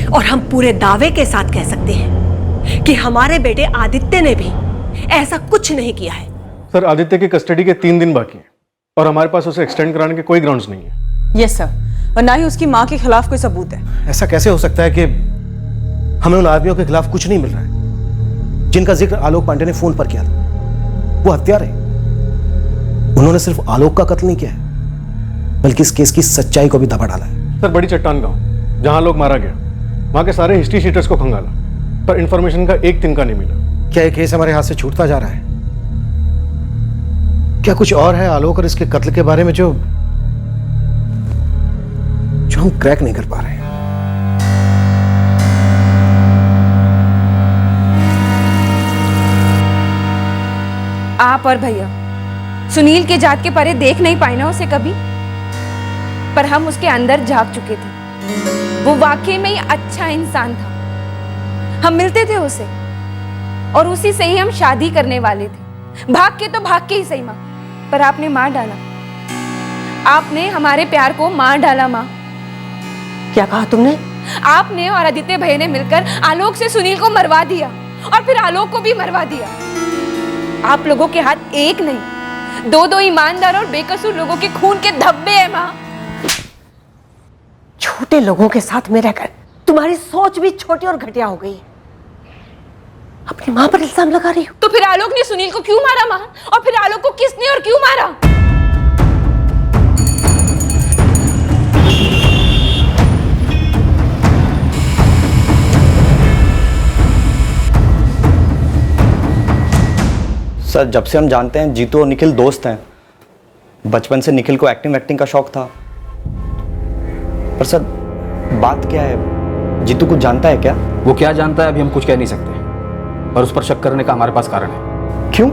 और हम पूरे दावे के साथ कह सकते हैं कि हमारे बेटे आदित्य ने भी ऐसा कुछ नहीं किया है। सर, आदित्य की कस्टडी के 3 दिन बाकी हैं और हमारे पास उसे एक्सटेंड कराने के कोई ग्राउंड्स नहीं है। यस सर, और ना ही उसकी माँ के खिलाफ कोई सबूत है। ऐसा कैसे हो सकता है कि हमें उन आदमियों के खिलाफ कुछ नहीं मिल रहा है जिनका जिक्र आलोक पांडे ने फोन पर किया था? वो हत्यारे है। उन्होंने सिर्फ आलोक का कत्ल नहीं किया है, बल्कि इस केस की सच्चाई को भी दबा डाला है। सर, बड़ी चट्टान गांव जहां आलोक मारा गया, वहां के सारे हिस्ट्री शीटर्स को खंगाला, पर इंफॉर्मेशन का एक तिनका नहीं मिला। क्या ये केस हमारे हाथ से छूटता जा रहा है? क्या कुछ और है आलोक और इसके कत्ल के बारे में जो हम क्रैक नहीं कर पा रहे हैं? आप और भैया सुनील के जात के परे देख नहीं पाए ना उसे कभी, पर हम उसके अंदर झांक चुके थे। वो वाकई में ही अच्छा इंसान था। हम मिलते थे उसे और उसी से ही हम शादी करने वाले थे। भाग के ही सही माँ, पर आपने मार डाला। आपने हमारे प्यार को मार डाला माँ। क्या कहा तुमने? आपने और आदित्य भैया ने मिलकर आलोक से सुनील को मरवा दिया और फिर आलोक को भी मरवा दिया। आप लोगों के हाथ एक नहीं, दो ईमानदार और बेकसूर लोगों के खून के धब्बे हैं माँ। छोटे लोगों के साथ में रहकर तुम्हारी सोच भी छोटी और घटिया हो गई है। अपनी माँ पर इल्जाम लगा रही हो। तो फिर आलोक ने सुनील को क्यों मारा माँ? और फिर आलोक को किसने और क्यों मारा? सर, जब से हम जानते हैं जीतू और निखिल दोस्त हैं। बचपन से निखिल को एक्टिंग का शौक था। पर सर, बात क्या है? जीतू कुछ जानता है क्या? वो क्या जानता है अभी हम कुछ कह नहीं सकते, और उस पर शक करने का हमारे पास कारण है। क्यों?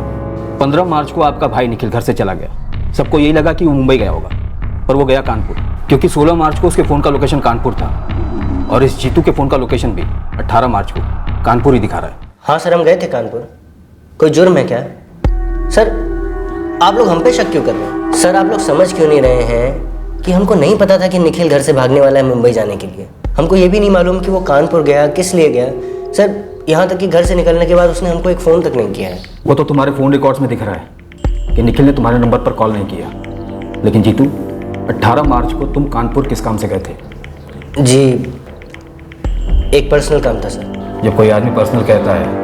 15 मार्च को आपका भाई निखिल घर से चला गया। सबको यही लगा कि वो मुंबई गया होगा, पर वो गया कानपुर, क्योंकि 16 मार्च को उसके फ़ोन का लोकेशन कानपुर था और इस जीतू के फ़ोन का लोकेशन भी 18 मार्च को कानपुर ही दिखा रहा है। हाँ सर, हम गए थे कानपुर। कोई जुर्म है क्या? सर, आप लोग हम पे शक क्यों कर रहे हैं? सर, आप लोग समझ क्यों नहीं रहे हैं कि हमको नहीं पता था कि निखिल घर से भागने वाला है मुंबई जाने के लिए। हमको ये भी नहीं मालूम कि वो कानपुर गया, किस लिए गया। सर, यहाँ तक कि घर से निकलने के बाद उसने हमको एक फ़ोन तक नहीं किया है। वो तो तुम्हारे फ़ोन रिकॉर्ड्स में दिख रहा है कि निखिल ने तुम्हारे नंबर पर कॉल नहीं किया। लेकिन जीतू, 18 मार्च को तुम कानपुर किस काम से गए थे? जी, एक पर्सनल काम था सर। जब कोई आदमी पर्सनल कहता है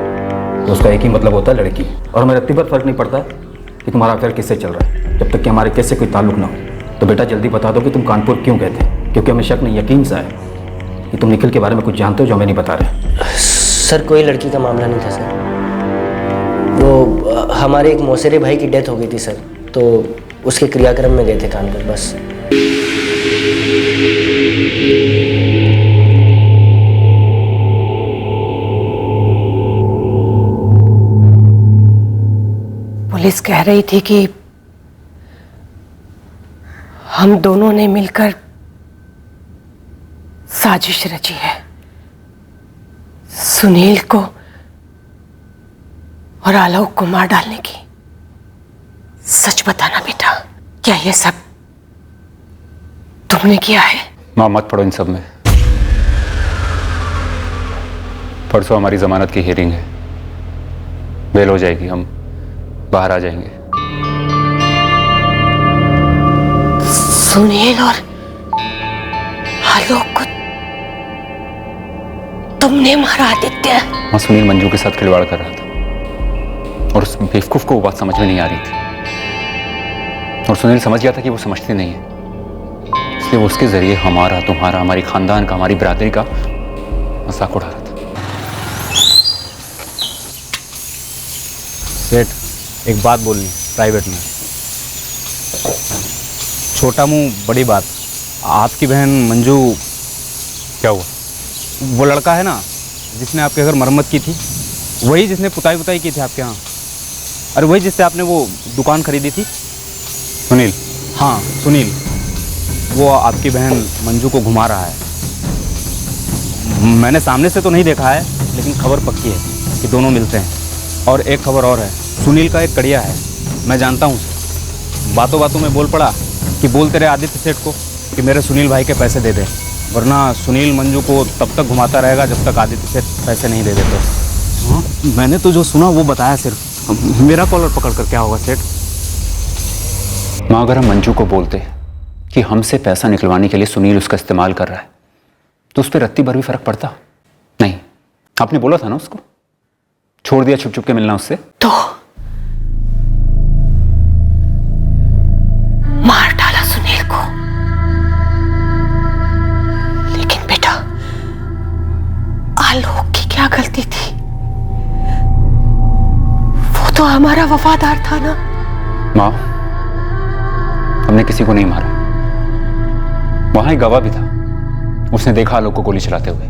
तो उसका एक ही मतलब होता है लड़की। और हमें रत्ती पर फर्क नहीं पड़ता कि तुम्हारा अफेयर किससे चल रहा है, जब तक कि हमारे केस से कोई ताल्लुक ना हो। तो बेटा जल्दी बता दो कि तुम कानपुर क्यों गए थे, क्योंकि हमें शक नहीं, यकीन सा है कि तुम निखिल के बारे में कुछ जानते हो जो हमें नहीं बता रहे। सर, कोई लड़की का मामला नहीं था सर। वो हमारे एक मौसेरे भाई की डेथ हो गई थी सर, तो उसके क्रियाक्रम में गए थे कानपुर, बस। पुलिस कह रही थी कि हम दोनों ने मिलकर साजिश रची है सुनील को और आलोक को मार डालने की। सच बताना बेटा, क्या ये सब तुमने किया है? मां, मत पड़ो इन सब में। परसों हमारी जमानत की हियरिंग है, बेल हो जाएगी, हम बाहर आ जाएंगे। सुनील और आलोक को तुमने मारा आदित्य? हाँ, सुनील मंजू के साथ खिलवाड़ कर रहा था और उस बेवकूफ को वो बात समझ में नहीं आ रही थी, और सुनील समझ गया था कि वो समझती नहीं है, इसलिए वो उसके जरिए हमारा, तुम्हारा, हमारी खानदान का, हमारी बिरादरी का मजाक उड़ा रहा था। सेठ, एक बात बोलनी प्राइवेट में। छोटा मुंह बड़ी बात। आपकी बहन मंजू, क्या हुआ? वो लड़का है ना जिसने आपके घर मरम्मत की थी, वही जिसने पुताई की थी आपके यहाँ। अरे वही जिससे आपने वो दुकान खरीदी थी। सुनील? हाँ सुनील, वो आपकी बहन मंजू को घुमा रहा है। मैंने सामने से तो नहीं देखा है, लेकिन खबर पक्की है कि दोनों मिलते हैं। और एक खबर और है, सुनील का एक कड़िया है, मैं जानता हूँ उसे। बातों बातों में बोल पड़ा कि बोलते रहे आदित्य सेठ को कि मेरे सुनील भाई के पैसे दे दे, वरना सुनील मंजू को तब तक घुमाता रहेगा जब तक आदित्य सेठ पैसे नहीं दे देते। हाँ, मैंने तो जो सुना वो बताया सिर्फ। मेरा कॉलर पकड़ कर क्या होगा सेठ? माँ, अगर हम मंजू को बोलते कि हमसे पैसा निकलवाने के लिए सुनील उसका इस्तेमाल कर रहा है तो उस पर रत्ती भर भी फर्क पड़ता? नहीं, आपने बोला था ना उसको, छोड़ दिया छुप छुप के मिलना उससे। तो मार डाला सुनील को, लेकिन बेटा आलोक की क्या गलती थी? वो तो हमारा वफादार था ना। माँ, हमने किसी को नहीं मारा, वहां एक गवाह भी था, उसने देखा आलोक को गोली चलाते हुए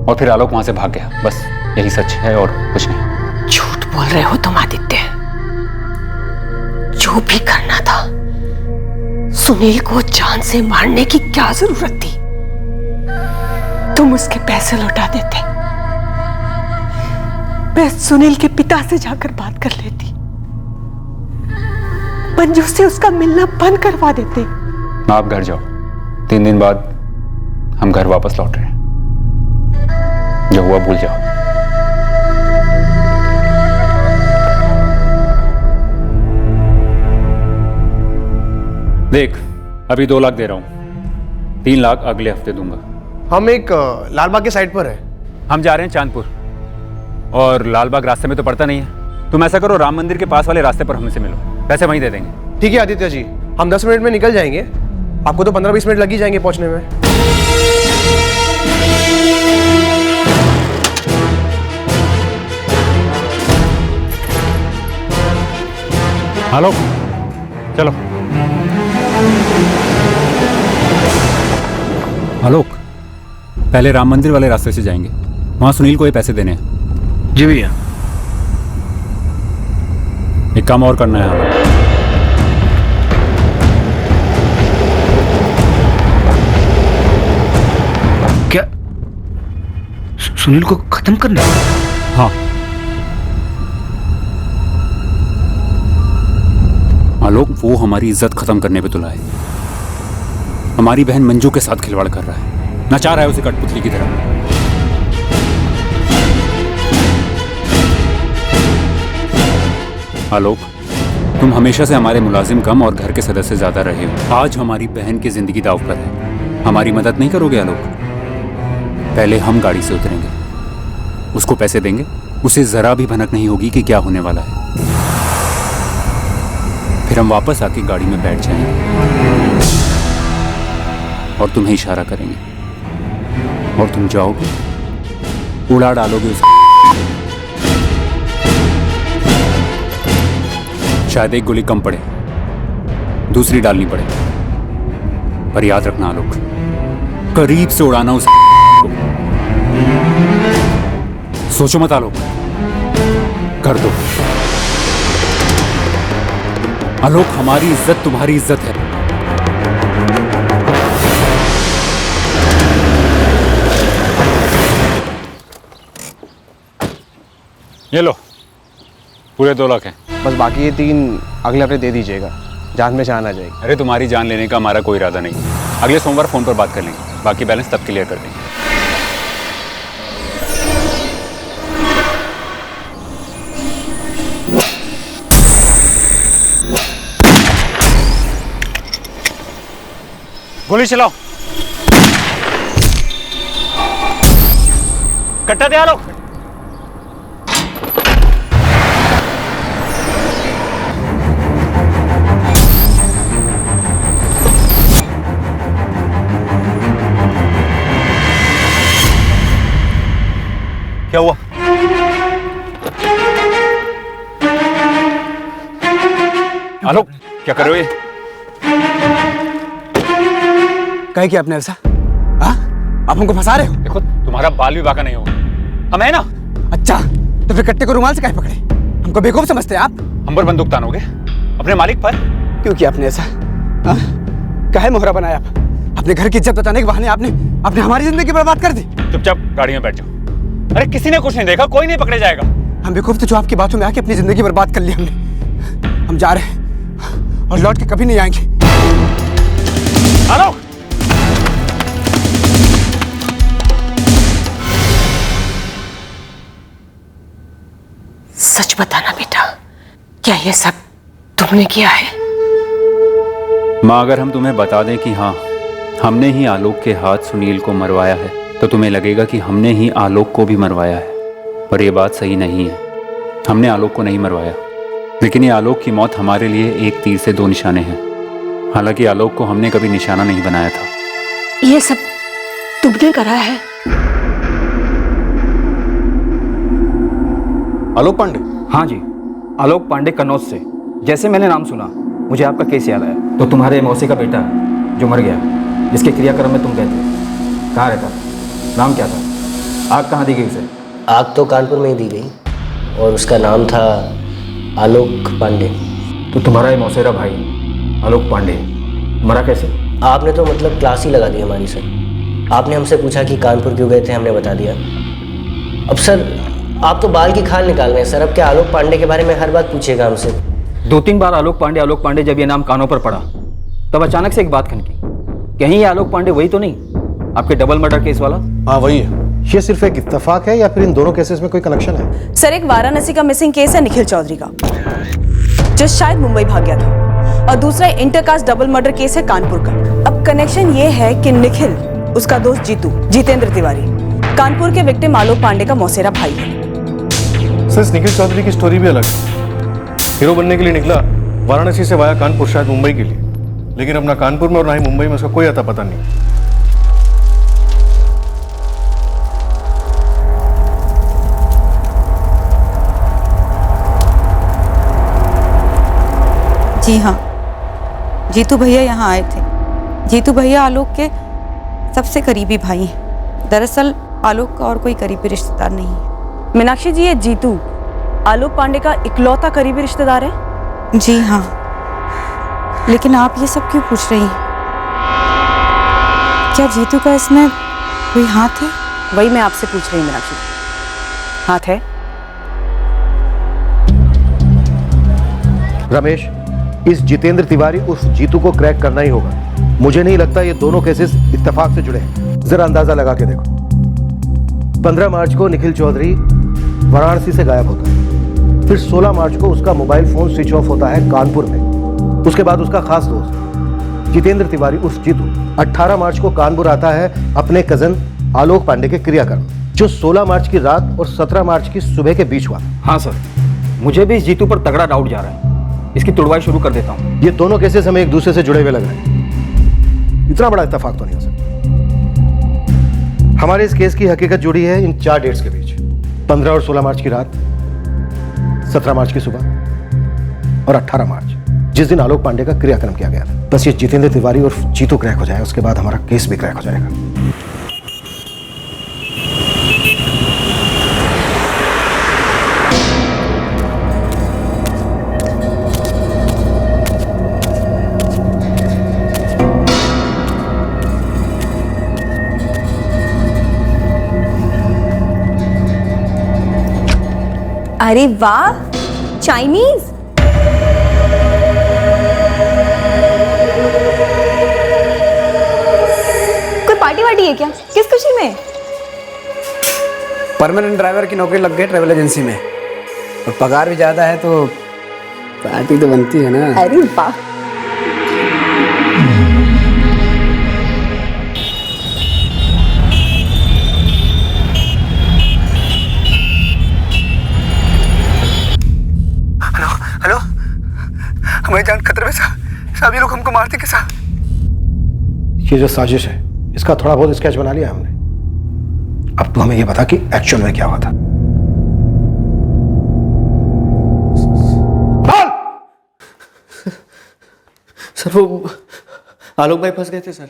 और फिर आलोक वहां से भाग गया। बस यही सच है और कुछ नहीं। झूठ बोल रहे हो तुम आदित्य। जो भी करना था, सुनील को जान से मारने की क्या जरूरत थी? तुम उसके पैसे लौटा देते, मैं सुनील के पिता से जाकर बात कर लेती, मंजू से उसका मिलना बंद करवा देते। आप घर जाओ, 3 दिन बाद हम घर वापस लौट रहे हैं, जो हुआ भूल जाओ। देख, अभी 2 लाख दे रहा हूं, 3 लाख अगले हफ्ते दूंगा। हम एक लालबाग के साइड पर है। हम जा रहे हैं चांदपुर, और लालबाग रास्ते में तो पड़ता नहीं है। तुम ऐसा करो, राम मंदिर के पास वाले रास्ते पर हमसे मिलो, पैसे वहीं दे देंगे। ठीक है आदित्य जी, हम 10 मिनट में निकल जाएंगे, आपको तो 15-20 मिनट लग ही जाएंगे पहुंचने में। आलोक, चलो। आलोक, पहले राम मंदिर वाले रास्ते से जाएंगे, वहां सुनील को ये पैसे देने हैं। जी भैया। एक काम और करना है हमें। क्या सुनील को खत्म करना है? हाँ आलोक, वो हमारी इज्जत खत्म करने पे तुला है। हमारी बहन मंजू के साथ खिलवाड़ कर रहा है, नचा रहा है उसे कठपुतली की तरह। आलोक, तुम हमेशा से हमारे मुलाजिम कम और घर के सदस्य ज्यादा रहे हो। आज हमारी बहन की जिंदगी दांव पर है, हमारी मदद नहीं करोगे आलोक? पहले हम गाड़ी से उतरेंगे, उसको पैसे देंगे, उसे जरा भी भनक नहीं होगी कि क्या होने वाला है। फिर हम वापस आके गाड़ी में बैठ जाएंगे और तुम्हें इशारा करेंगे और तुम जाओगे, उड़ा डालोगे उसे। शायद एक गोली कम पड़े, दूसरी डालनी पड़े, पर याद रखना आलोक, करीब से उड़ाना उस। सोचो मत आलोक, कर दो। आलोक, हमारी इज्जत तुम्हारी इज्जत है। ये लो, पूरे 2 लाख हैं। बस बाकी ये 3 अगले हफ्ते दे दीजिएगा, जान में जान आ जाएगी। अरे तुम्हारी जान लेने का हमारा कोई इरादा नहीं, अगले सोमवार फोन पर बात कर लेंगे, बाकी बैलेंस तब क्लियर कर देंगे। गोली चलाओ। कट्टा दे आलोक। क्या हुआ? आलोक, क्या कर रहे हो ये? कहे कि आपने ऐसा? हाँ? आप हमको फंसा रहे हो? देखो, तुम्हारा बाल भी बाका नहीं होगा, हम है ना। अच्छा, तो फिर कट्टे को रुमाल से काहे पकड़े? हमको बेवकूफ समझते हैं आप? हम पर बंदूक तानोगे? अपने मालिक पर? क्यों किया आपने ऐसा? काहे मोहरा बनाया आप? अपने घर की इज्जत बचाने के बहाने आपने हमारी जिंदगी बर्बाद कर दी। चुपचाप गाड़ी में बैठ जाओ। अरे किसी ने कुछ नहीं देखा, कोई नहीं पकड़े जाएगा। हम बेवकूफ थे जो आपकी बातों में आके अपनी जिंदगी बर्बाद कर ली हमने। हम जा रहे हैं और लौट के कभी नहीं आएंगे। आलोक! सच बताना बेटा, क्या ये सब तुमने किया है? माँ, अगर हम तुम्हें बता दें कि हाँ, हमने ही आलोक के हाथ सुनील को मरवाया है, तो तुम्हें लगेगा कि हमने ही आलोक को भी मरवाया है। पर यह बात सही नहीं है। हमने आलोक को नहीं मरवाया, लेकिन ये आलोक की मौत हमारे लिए एक तीर से दो निशाने हैं। हालांकि आलोक को हमने कभी निशाना नहीं बनाया था। ये सब तुमने करा है? आलोक पांडे? हाँ जी, आलोक पांडे कन्नौज से। जैसे मैंने नाम सुना मुझे आपका केस याद आया। तो तुम्हारे मौसी का बेटा जो मर गया, जिसके क्रियाक्रम में तुम गए थे, कहाँ रहता? नाम क्या था? आग कहाँ दी गई उसे? आग तो कानपुर में ही दी गई और उसका नाम था आलोक पांडे। तो तुम्हारा ये मौसेरा भाई आलोक पांडे मरा कैसे? आपने तो मतलब क्लास ही लगा दी हमारी सर। आपने हमसे पूछा कि कानपुर क्यों गए थे, हमने बता दिया। अब सर आप तो बाल की खाल निकाल रहे हैं सर। अब क्या आलोक पांडे के बारे में हर बात पूछेगा हमसे? 2-3 बार आलोक पांडे जब ये नाम कानों पर पड़ा तब अचानक से एक बात खनकी, कहीं ये आलोक पांडे वही तो नहीं, आपके डबल मर्डर केस वाला? हाँ वही है। ये सिर्फ एक इत्तेफाक है या फिर इन दोनों केसेस में कोई कनेक्शन है? सर एक वाराणसी का मिसिंग केस है निखिल चौधरी का, जो शायद मुंबई भाग गया था, और दूसरा इंटरकास्ट डबल मर्डर केस है कानपुर का। अब कनेक्शन ये है कि निखिल, उसका दोस्त जीतू, जितेंद्र तिवारी, कानपुर के विक्टिम आलोक पांडे का मौसेरा भाई है। सर निखिल चौधरी की स्टोरी भी अलग है। हीरो बनने के लिए निकला वाराणसी से वाया कानपुर, शायद मुंबई के लिए, लेकिन अपना कानपुर में और ना ही मुंबई में उसका कोई अता पता नहीं। जी हाँ, जीतू भैया यहाँ आए थे। जीतू भैया आलोक के सबसे करीबी भाई हैं। दरअसल आलोक का और कोई करीबी रिश्तेदार नहीं है। मीनाक्षी जी, ये जीतू आलोक पांडे का इकलौता करीबी रिश्तेदार है? जी हाँ, लेकिन आप ये सब क्यों पूछ रही हैं? क्या जीतू का इसमें कोई हाथ है? वही मैं आपसे पूछ रही हूँ मीनाक्षी जी, हाथ है? रमेश, इस जितेंद्र तिवारी उस जीतू को क्रैक करना ही होगा। मुझे नहीं लगता ये दोनों केसेस इत्तेफाक से जुड़े हैं। जरा अंदाजा लगा के देखो। 15 मार्च को निखिल चौधरी वाराणसी से गायब होता है, फिर 16 मार्च को उसका मोबाइल फोन स्विच ऑफ होता है कानपुर में। उसके बाद उसका खास दोस्त जितेंद्र तिवारी उर्फ जीतू 18 मार्च को कानपुर आता है अपने कजन आलोक पांडे के क्रियाक्रम, जो 16 मार्च की रात और 17 मार्च की सुबह के बीच हुआ। हाँ सर, मुझे भी इस जीतू पर तगड़ा डाउट जा रहा है। इसकी तुड़वाई शुरू कर देता हूँ। ये दोनों केसेस हमें एक दूसरे से जुड़े हुए लग रहे हैं। इतना बड़ा इत्तेफाक तो नहीं हो सकता। हमारे इस केस की हकीकत जुड़ी है इन 4 डेट्स के बीच, 15 और 16 मार्च की रात, 17 मार्च की सुबह और 18 मार्च, जिस दिन आलोक पांडे का क्रियाक्रम किया गया था। बस ये जितेंद्र तिवारी और जीतू क्रैक हो जाए, उसके बाद हमारा केस भी क्रैक हो जाएगा। अरे वाह, चाइनीज। कोई पार्टी वार्टी है क्या? किस खुशी में? परमानेंट ड्राइवर की नौकरी लग गई ट्रैवल एजेंसी में, और पगार भी ज्यादा है, तो पार्टी तो बनती है ना। अरे वाह। हेलो, हमारी जान खतरे में साहब, ये लोग हमको मारते के साहब। ये जो साजिश है, इसका थोड़ा बहुत स्केच बना लिया हमने। अब तो हमें ये बता कि एक्चुअल में क्या हुआ था। सर वो आलोक भाई फंस गए थे सर।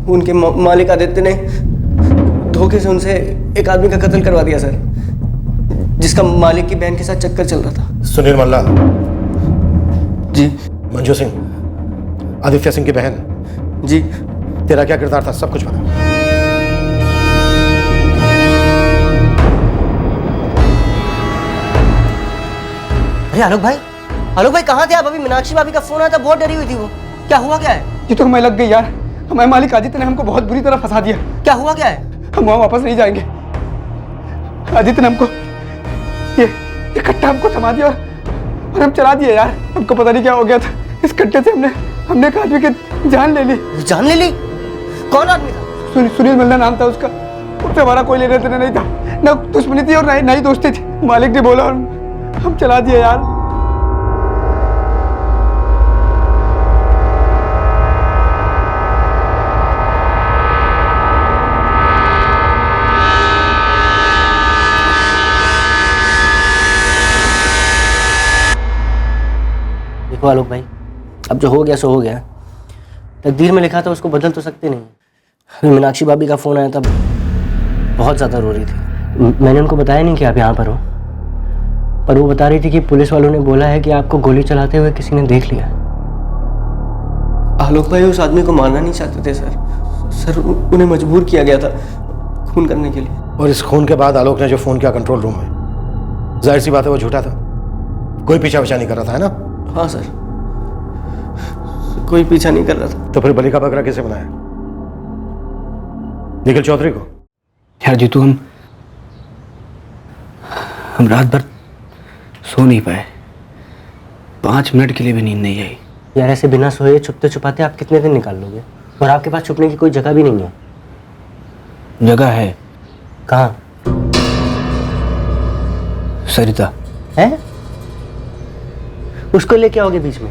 उनके मालिक आदित्य ने धोखे से उनसे एक आदमी का कत्ल करवा दिया सर, जिसका मालिक की बहन के साथ चक्कर चल रहा था। सुनील मल्ला। जी। मंजू सिंह, आदित्य सिंह की बहन। जी। तेरा क्या किरदार था, सब कुछ पता। अरे आलोक भाई कहाँ थे आप? अभी मीनाक्षी भाभी का फोन आया था, बहुत डरी हुई थी वो। क्या हुआ क्या है? ये तो हमें लग गई यार, हमारे मालिक आदित्य ने हमको बहुत बुरी तरह फंसा दिया। क्या हुआ क्या है? हम वहां वापस नहीं जाएंगे। आदित्य ने हमको ये कट्टा हमको थमा दिया और हम चला दिए यार। हमको पता नहीं क्या हो गया था, इस कट्टे से हमने एक आदमी की जान ले ली। जान ले ली? कौन आदमी था? सुनील मल्ला नाम था उसका। उससे हमारा कोई लेना देना नहीं था, ना दुश्मनी थी और ना ही दोस्ती थी। मालिक ने बोला और हम चला दिए यार। देखो आलोक भाई, अब जो हो गया सो हो गया। तकदीर में लिखा था उसको बदल तो सकते नहीं। अभी मीनाक्षी भाभी का फोन आया था, बहुत ज़्यादा रो रही थी। मैंने उनको बताया नहीं कि आप यहाँ पर हो, पर वो बता रही थी कि पुलिस वालों ने बोला है कि आपको गोली चलाते हुए किसी ने देख लिया। आलोक भाई उस आदमी को मारना नहीं चाहते थे सर, उन्हें मजबूर किया गया था खून करने के लिए। और इस खून के बाद आलोक ने जो फोन किया कंट्रोल रूम में, जाहिर सी बात है वो झूठा था। कोई पीछा नहीं कर रहा था, है ना? हाँ सर, कोई पीछा नहीं कर रहा था। तो फिर बलि का बकरा किसे बनाया? निखिल चौधरी को? यार जीतू, हम रात भर सो नहीं पाए, 5 मिनट के लिए भी नींद नहीं आई। यार ऐसे बिना सोए छुपते छुपाते आप कितने दिन निकाल लोगे? और आपके पास छुपने की कोई जगह भी नहीं है। जगह है। कहाँ? सरिता है? उसको लेके आओगे बीच में?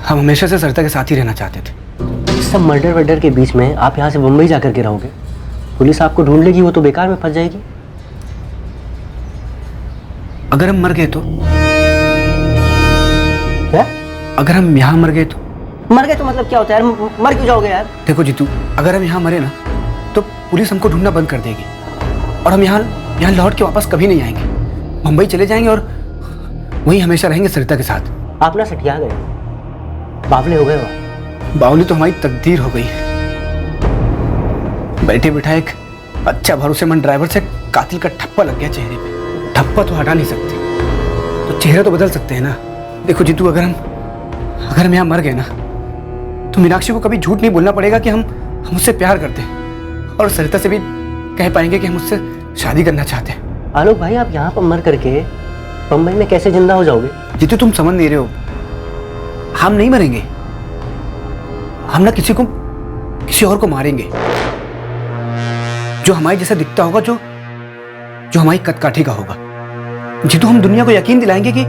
हम हमेशा से सरिता के साथ ही रहना चाहते थे। इस सब मर्डर वर्डर के बीच में आप यहाँ से मुंबई जाकर के रहोगे? पुलिस आपको ढूंढ लेगी, वो तो बेकार में फंस जाएगी। अगर हम मर गए तो? क्या? अगर हम यहाँ मर गए तो? मर गए तो मतलब क्या होता है यार? मर क्यों जाओगे यार? देखो जीतू, अगर हम यहाँ मरे ना तो पुलिस हमको ढूंढना बंद कर देगी और हम यहाँ लौट के वापस कभी नहीं आएंगे। मुंबई चले जाएंगे और वहीं हमेशा रहेंगे सरिता के साथ। आप ना सटिया गए, बावले हो गए हो। बावली तो हमारी तकदीर हो गई। बैठे बिठा एक अच्छा भरोसेमंद ड्राइवर से कातिल का ठप्पा लग गया चेहरे पे। ठप्पा तो हटा नहीं सकते, तो चेहरा तो बदल सकते हैं ना। देखो जीतू, अगर हम यहाँ मर गए ना तो मीनाक्षी को कभी झूठ नहीं बोलना पड़ेगा कि हम उससे प्यार करते हैं, और सरिता से भी कह पाएंगे कि हम उससे शादी करना चाहते हैं। आलोक भाई, आप यहाँ पर मर करके मुंबई में कैसे जिंदा हो जाओगे? जीतू, तुम समझ नहीं रहे हो। हम नहीं मरेंगे, हम ना किसी और को मारेंगे जो हमारे जैसा दिखता होगा, जो हमारी कदकाठी का होगा। जीतू, हम दुनिया को यकीन दिलाएंगे कि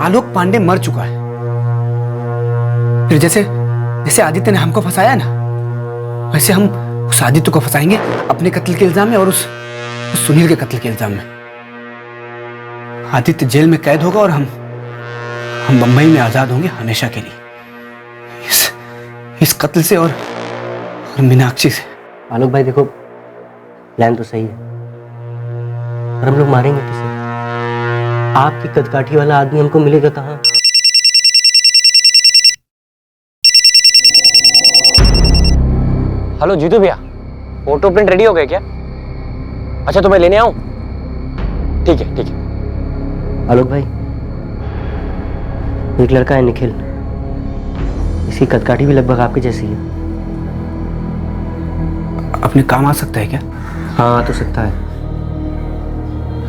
आलोक पांडे मर चुका है। फिर जैसे आदित्य ने हमको फंसाया ना, वैसे हम उस आदित्य को फंसाएंगे अपने कत्ल के इल्जाम में और उस सुनील के कत्ल के इल्जाम में। आदित्य जेल में कैद होगा और हम बंबई में आजाद होंगे हमेशा के लिए, इस कत्ल से और मीनाक्षी से। आलोक भाई देखो, प्लान तो सही है, पर हम लोग मारेंगे किसे? आपकी कदकाठी वाला आदमी हमको मिलेगा कहाँ? हेलो जीतू भैया, फोटो प्रिंट रेडी हो गए क्या? अच्छा तो मैं लेने आऊं? ठीक है। आलोक भाई, एक लड़का है निखिल, इसकी कदकाठी भी लगभग आपकी जैसी है। अपने काम आ सकता है क्या? हाँ, आ तो सकता है।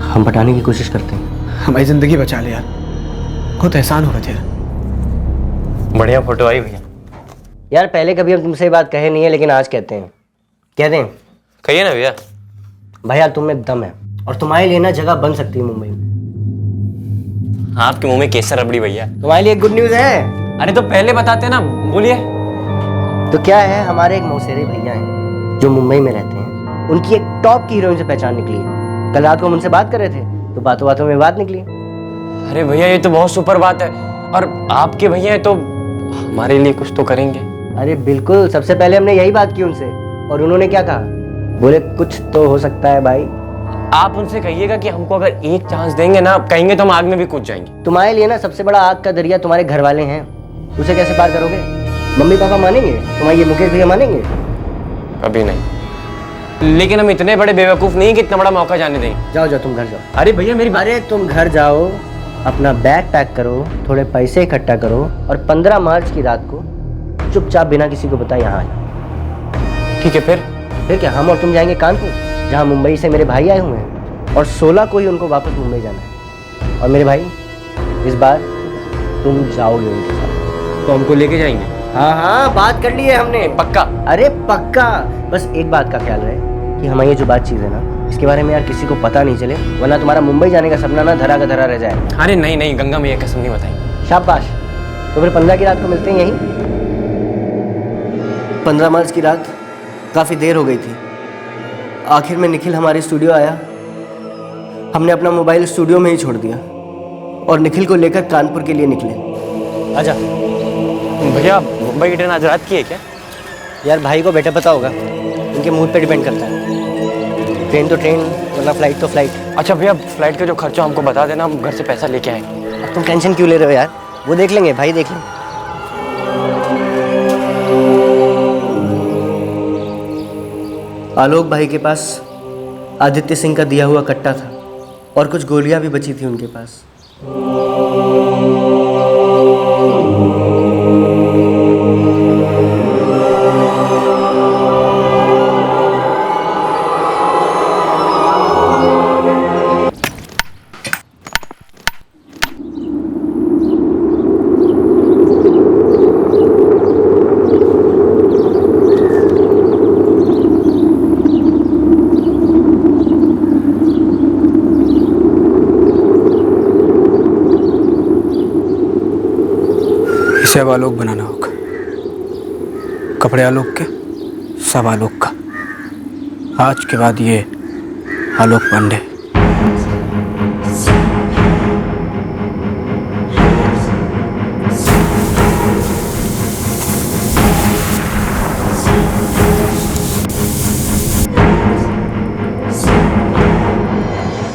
हम पटाने की कोशिश करते हैं। हमारी जिंदगी बचा ले यार, बहुत एहसान होगा तेरा। बढ़िया फोटो आई भैया। यार पहले कभी हम तुमसे ये बात कहे नहीं है, लेकिन आज कहते हैं। कहते हैं? कहिए ना भैया। भैया तुम में दम है और तुम्हारे लिए ना जगह बन सकती है मुंबई में। आपके मुंह में केसर रबड़ी भैया। तुम्हारे लिए गुड न्यूज है। अरे तो पहले बताते ना, बोलिए। तो क्या है, हमारे एक मौसेरे भैया हैं जो मुंबई में रहते हैं, उनकी एक टॉप की हीरोइन से पहचान निकली है। कल रात को हम उनसे बात कर रहे थे तो बातों बातों में बात निकली। अरे भैया ये तो बहुत सुपर बात है, और आपके भैया है तो हमारे लिए कुछ तो करेंगे। अरे बिल्कुल, सबसे पहले हमने यही बात की उनसे और उन्होंने क्या कहा? बोले कुछ तो हो सकता है भाई। आप उनसे कहिएगा कि हमको अगर एक चांस देंगे ना, कहेंगे तो हम आग में भी कूद जाएंगे। तुम्हारे लिए ना सबसे बड़ा आग का दरिया तुम्हारे घर वाले हैं, उसे कैसे पार करोगे? मम्मी पापा मानेंगे? तुम्हारे ये मुकेश भैया मानेंगे? कभी नहीं। लेकिन हम इतने बड़े बेवकूफ नहीं कि इतना बड़ा मौका जाने दें। जाओ जाओ, तुम घर जाओ। अरे भैया मेरी अरे तुम घर जाओ, अपना बैग पैक करो, थोड़े पैसे इकट्ठा करो और 15 मार्च की रात को चुपचाप बिना किसी को बताए यहाँ आ जाओ। ठीक है। फिर क्या, हम और तुम जाएंगे कानपुर, जहाँ मुंबई से मेरे भाई आए हुए हैं, और 16 को ही उनको वापस मुंबई जाना है। और मेरे भाई, इस बार तुम जाओगे उनके साथ। तो हमको लेके जाएंगे? हाँ हाँ, बात कर ली है हमने। पक्का? अरे पक्का। बस एक बात का ख्याल रहे कि हमारी ये जो बातचीत है ना, इसके बारे में यार किसी को पता नहीं चले, वरना तुम्हारा मुंबई जाने का सपना ना धरा का धरा रह जाए। अरे नहीं नहीं, गंगा मैया कसम नहीं बताएंगे। शाबाश। तो फिर 15 की रात को मिलते हैं यहीं। 15 मार्च की रात काफ़ी देर हो गई थी। आखिर में निखिल हमारे स्टूडियो आया। हमने अपना मोबाइल स्टूडियो में ही छोड़ दिया और निखिल को लेकर कानपुर के लिए निकले। आजा। भैया मुंबई की ट्रेन आज रात की है क्या? यार भाई को बेटा पता होगा, उनके मूड पे डिपेंड करता है। ट्रेन तो ट्रेन, वरना फ्लाइट तो फ्लाइट। अच्छा भैया, फ्लाइट का जो खर्चा हमको बता देना, हम घर से पैसा लेके आएंगे। अब तुम टेंशन क्यों ले रहे हो यार, वो देख लेंगे, भाई देख लेंगे। आलोक भाई के पास आदित्य सिंह का दिया हुआ कट्टा था और कुछ गोलियां भी बची थी उनके पास। इसे अब आलोक बनाना होगा। कपड़े आलोक के, सब आलोक का। आज के बाद ये आलोक पांडे।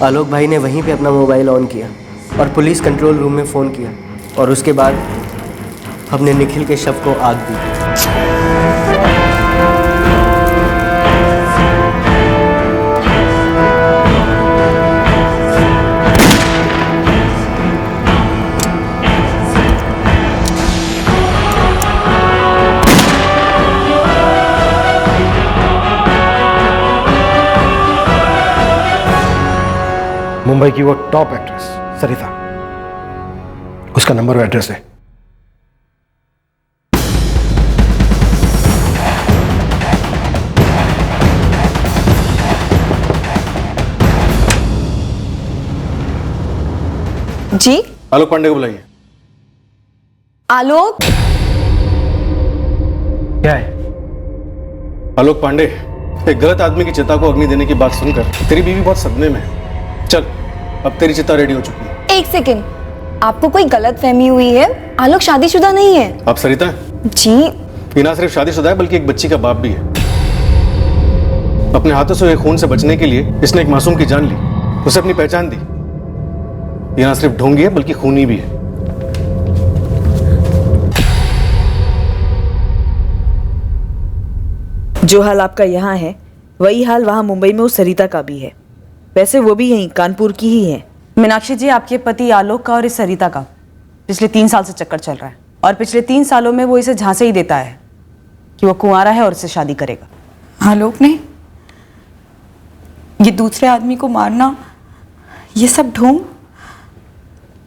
आलोक भाई ने वहीं पे अपना मोबाइल ऑन किया और पुलिस कंट्रोल रूम में फ़ोन किया, और उसके बाद हमने निखिल के शव को आग दी। मुंबई की वो टॉप एक्ट्रेस सरिता, उसका नंबर और एड्रेस है। जी आलोक पांडे को बुलाइए। आलोक? क्या है? आलोक पांडे, एक गलत आदमी की चिता को अग्नि देने की बात सुनकर तेरी बीवी बहुत सदमे में है। चल, अब तेरी चिता रेडी हो चुकी है। एक सेकेंड, आपको कोई गलत फहमी हुई है। आलोक शादीशुदा नहीं है। आप सरिता हैं? जी। ये ना सिर्फ शादीशुदा है बल्कि एक बच्ची का बाप भी है। अपने हाथों से हुए खून से बचने के लिए इसने एक मासूम की जान ली, उसे अपनी पहचान दी। ये ना सिर्फ ढोंगी है बल्कि खूनी भी है। जो हाल आपका यहाँ है वही हाल वहाँ मुंबई में उस सरिता का भी है। वैसे वो भी यहीं कानपुर की ही है। मीनाक्षी जी, आपके पति आलोक का और इस सरिता का पिछले 3 साल से चक्कर चल रहा है, और पिछले 3 सालों में वो इसे झांसे ही देता है कि वो कुंवारा है और इससे शादी करेगा। आलोक ने ये दूसरे आदमी को मारना, ये सब ढोंग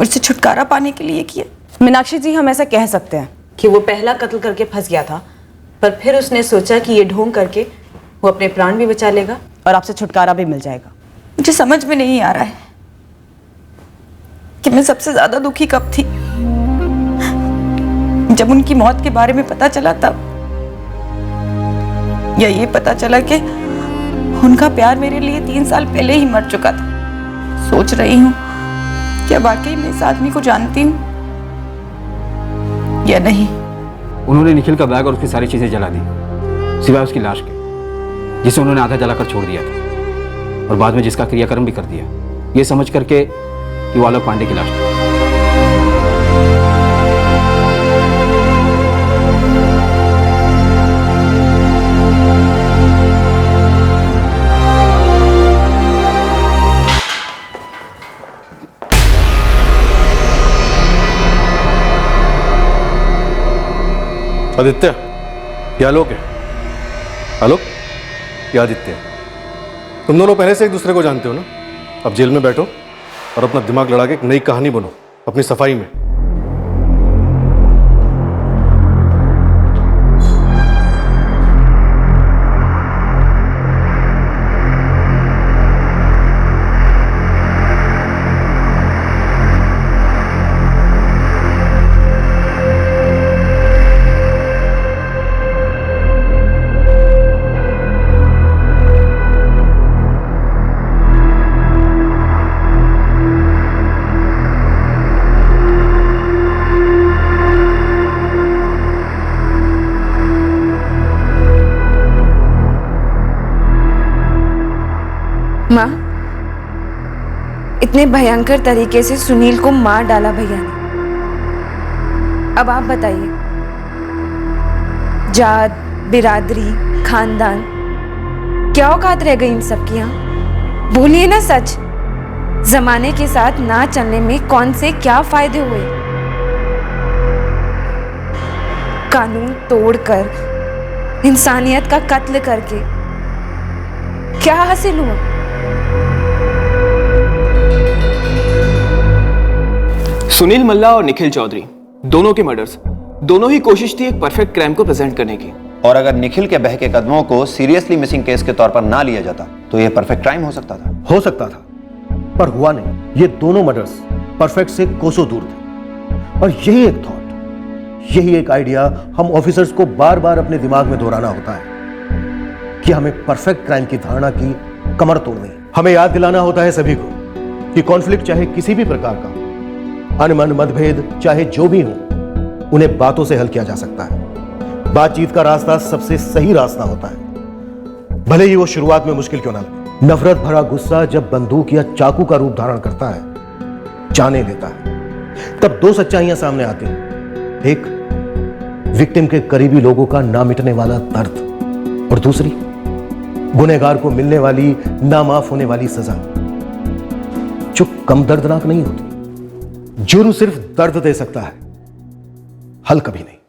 और इससे छुटकारा पाने के लिए किया। मीनाक्षी जी, हम ऐसा कह सकते हैं कि वो पहला कत्ल करके फंस गया था, पर फिर उसने सोचा कि ये ढोंग करके वो अपने प्राण भी बचा लेगा और आपसे छुटकारा भी मिल जाएगा। मुझे समझ में नहीं आ रहा है कि मैं सबसे ज्यादा दुखी कब थी, जब उनकी मौत के बारे में पता चला तब, या ये पता चला कि उनका प्यार मेरे लिए 3 साल पहले ही मर चुका था। सोच रही हूँ क्या वाकई मैं इस आदमी को जानती हूँ या नहीं। उन्होंने निखिल का बैग और उसकी सारी चीजें जला दी, सिवाय उसकी लाश के, जिसे उन्होंने आधा जलाकर छोड़ दिया था। और बाद में जिसका क्रियाकर्म भी कर दिया, ये समझ करके कि वो आलोक पांडे की लाश थी। आदित्य, ये आलोक है। आलोक, ये आदित्य है। तुम दोनों पहले से एक दूसरे को जानते हो ना? अब जेल में बैठो और अपना दिमाग लड़ा के एक नई कहानी बनो अपनी सफाई में। माँ, इतने भयंकर तरीके से सुनील को मार डाला भैया ने। अब आप बताइए, जात, बिरादरी, खानदान, क्या औकात रह गई इन सब की? यहाँ बोलिए ना सच। जमाने के साथ ना चलने में कौन से क्या फायदे हुए? कानून तोड़कर, इंसानियत का कत्ल करके क्या हासिल हुआ? सुनील मल्ला और निखिल चौधरी दोनों के मर्डर्स, दोनों ही कोशिश थी एक परफेक्ट क्राइम को प्रेजेंट करने की। और अगर निखिल के बहके कदमों को सीरियसली मिसिंग केस के तौर पर ना लिया जाता तो यह परफेक्ट क्राइम हो सकता था। हो सकता था, पर हुआ नहीं। ये दोनों मर्डर्स परफेक्ट से कोसों दूर थे। और यही एक थॉट, यही एक आइडिया हम ऑफिसर्स को बार बार अपने दिमाग में दोहराना होता है कि हमें परफेक्ट क्राइम की धारणा की कमर तोड़नी है। हमें याद दिलाना होता है सभी को कि कॉन्फ्लिक्ट चाहे किसी भी प्रकार का, अनमन मतभेद चाहे जो भी हो, उन्हें बातों से हल किया जा सकता है। बातचीत का रास्ता सबसे सही रास्ता होता है, भले ही वो शुरुआत में मुश्किल क्यों ना लगे। नफरत भरा गुस्सा जब बंदूक या चाकू का रूप धारण करता है, जाने लेता है, तब दो सच्चाइयां सामने आती हैं। एक, विक्टिम के करीबी लोगों का ना मिटने वाला दर्द, और दूसरी, गुनहगार को मिलने वाली ना माफ होने वाली सजा, जो कम दर्दनाक नहीं होती। जुर्म सिर्फ दर्द दे सकता है, हल कभी नहीं।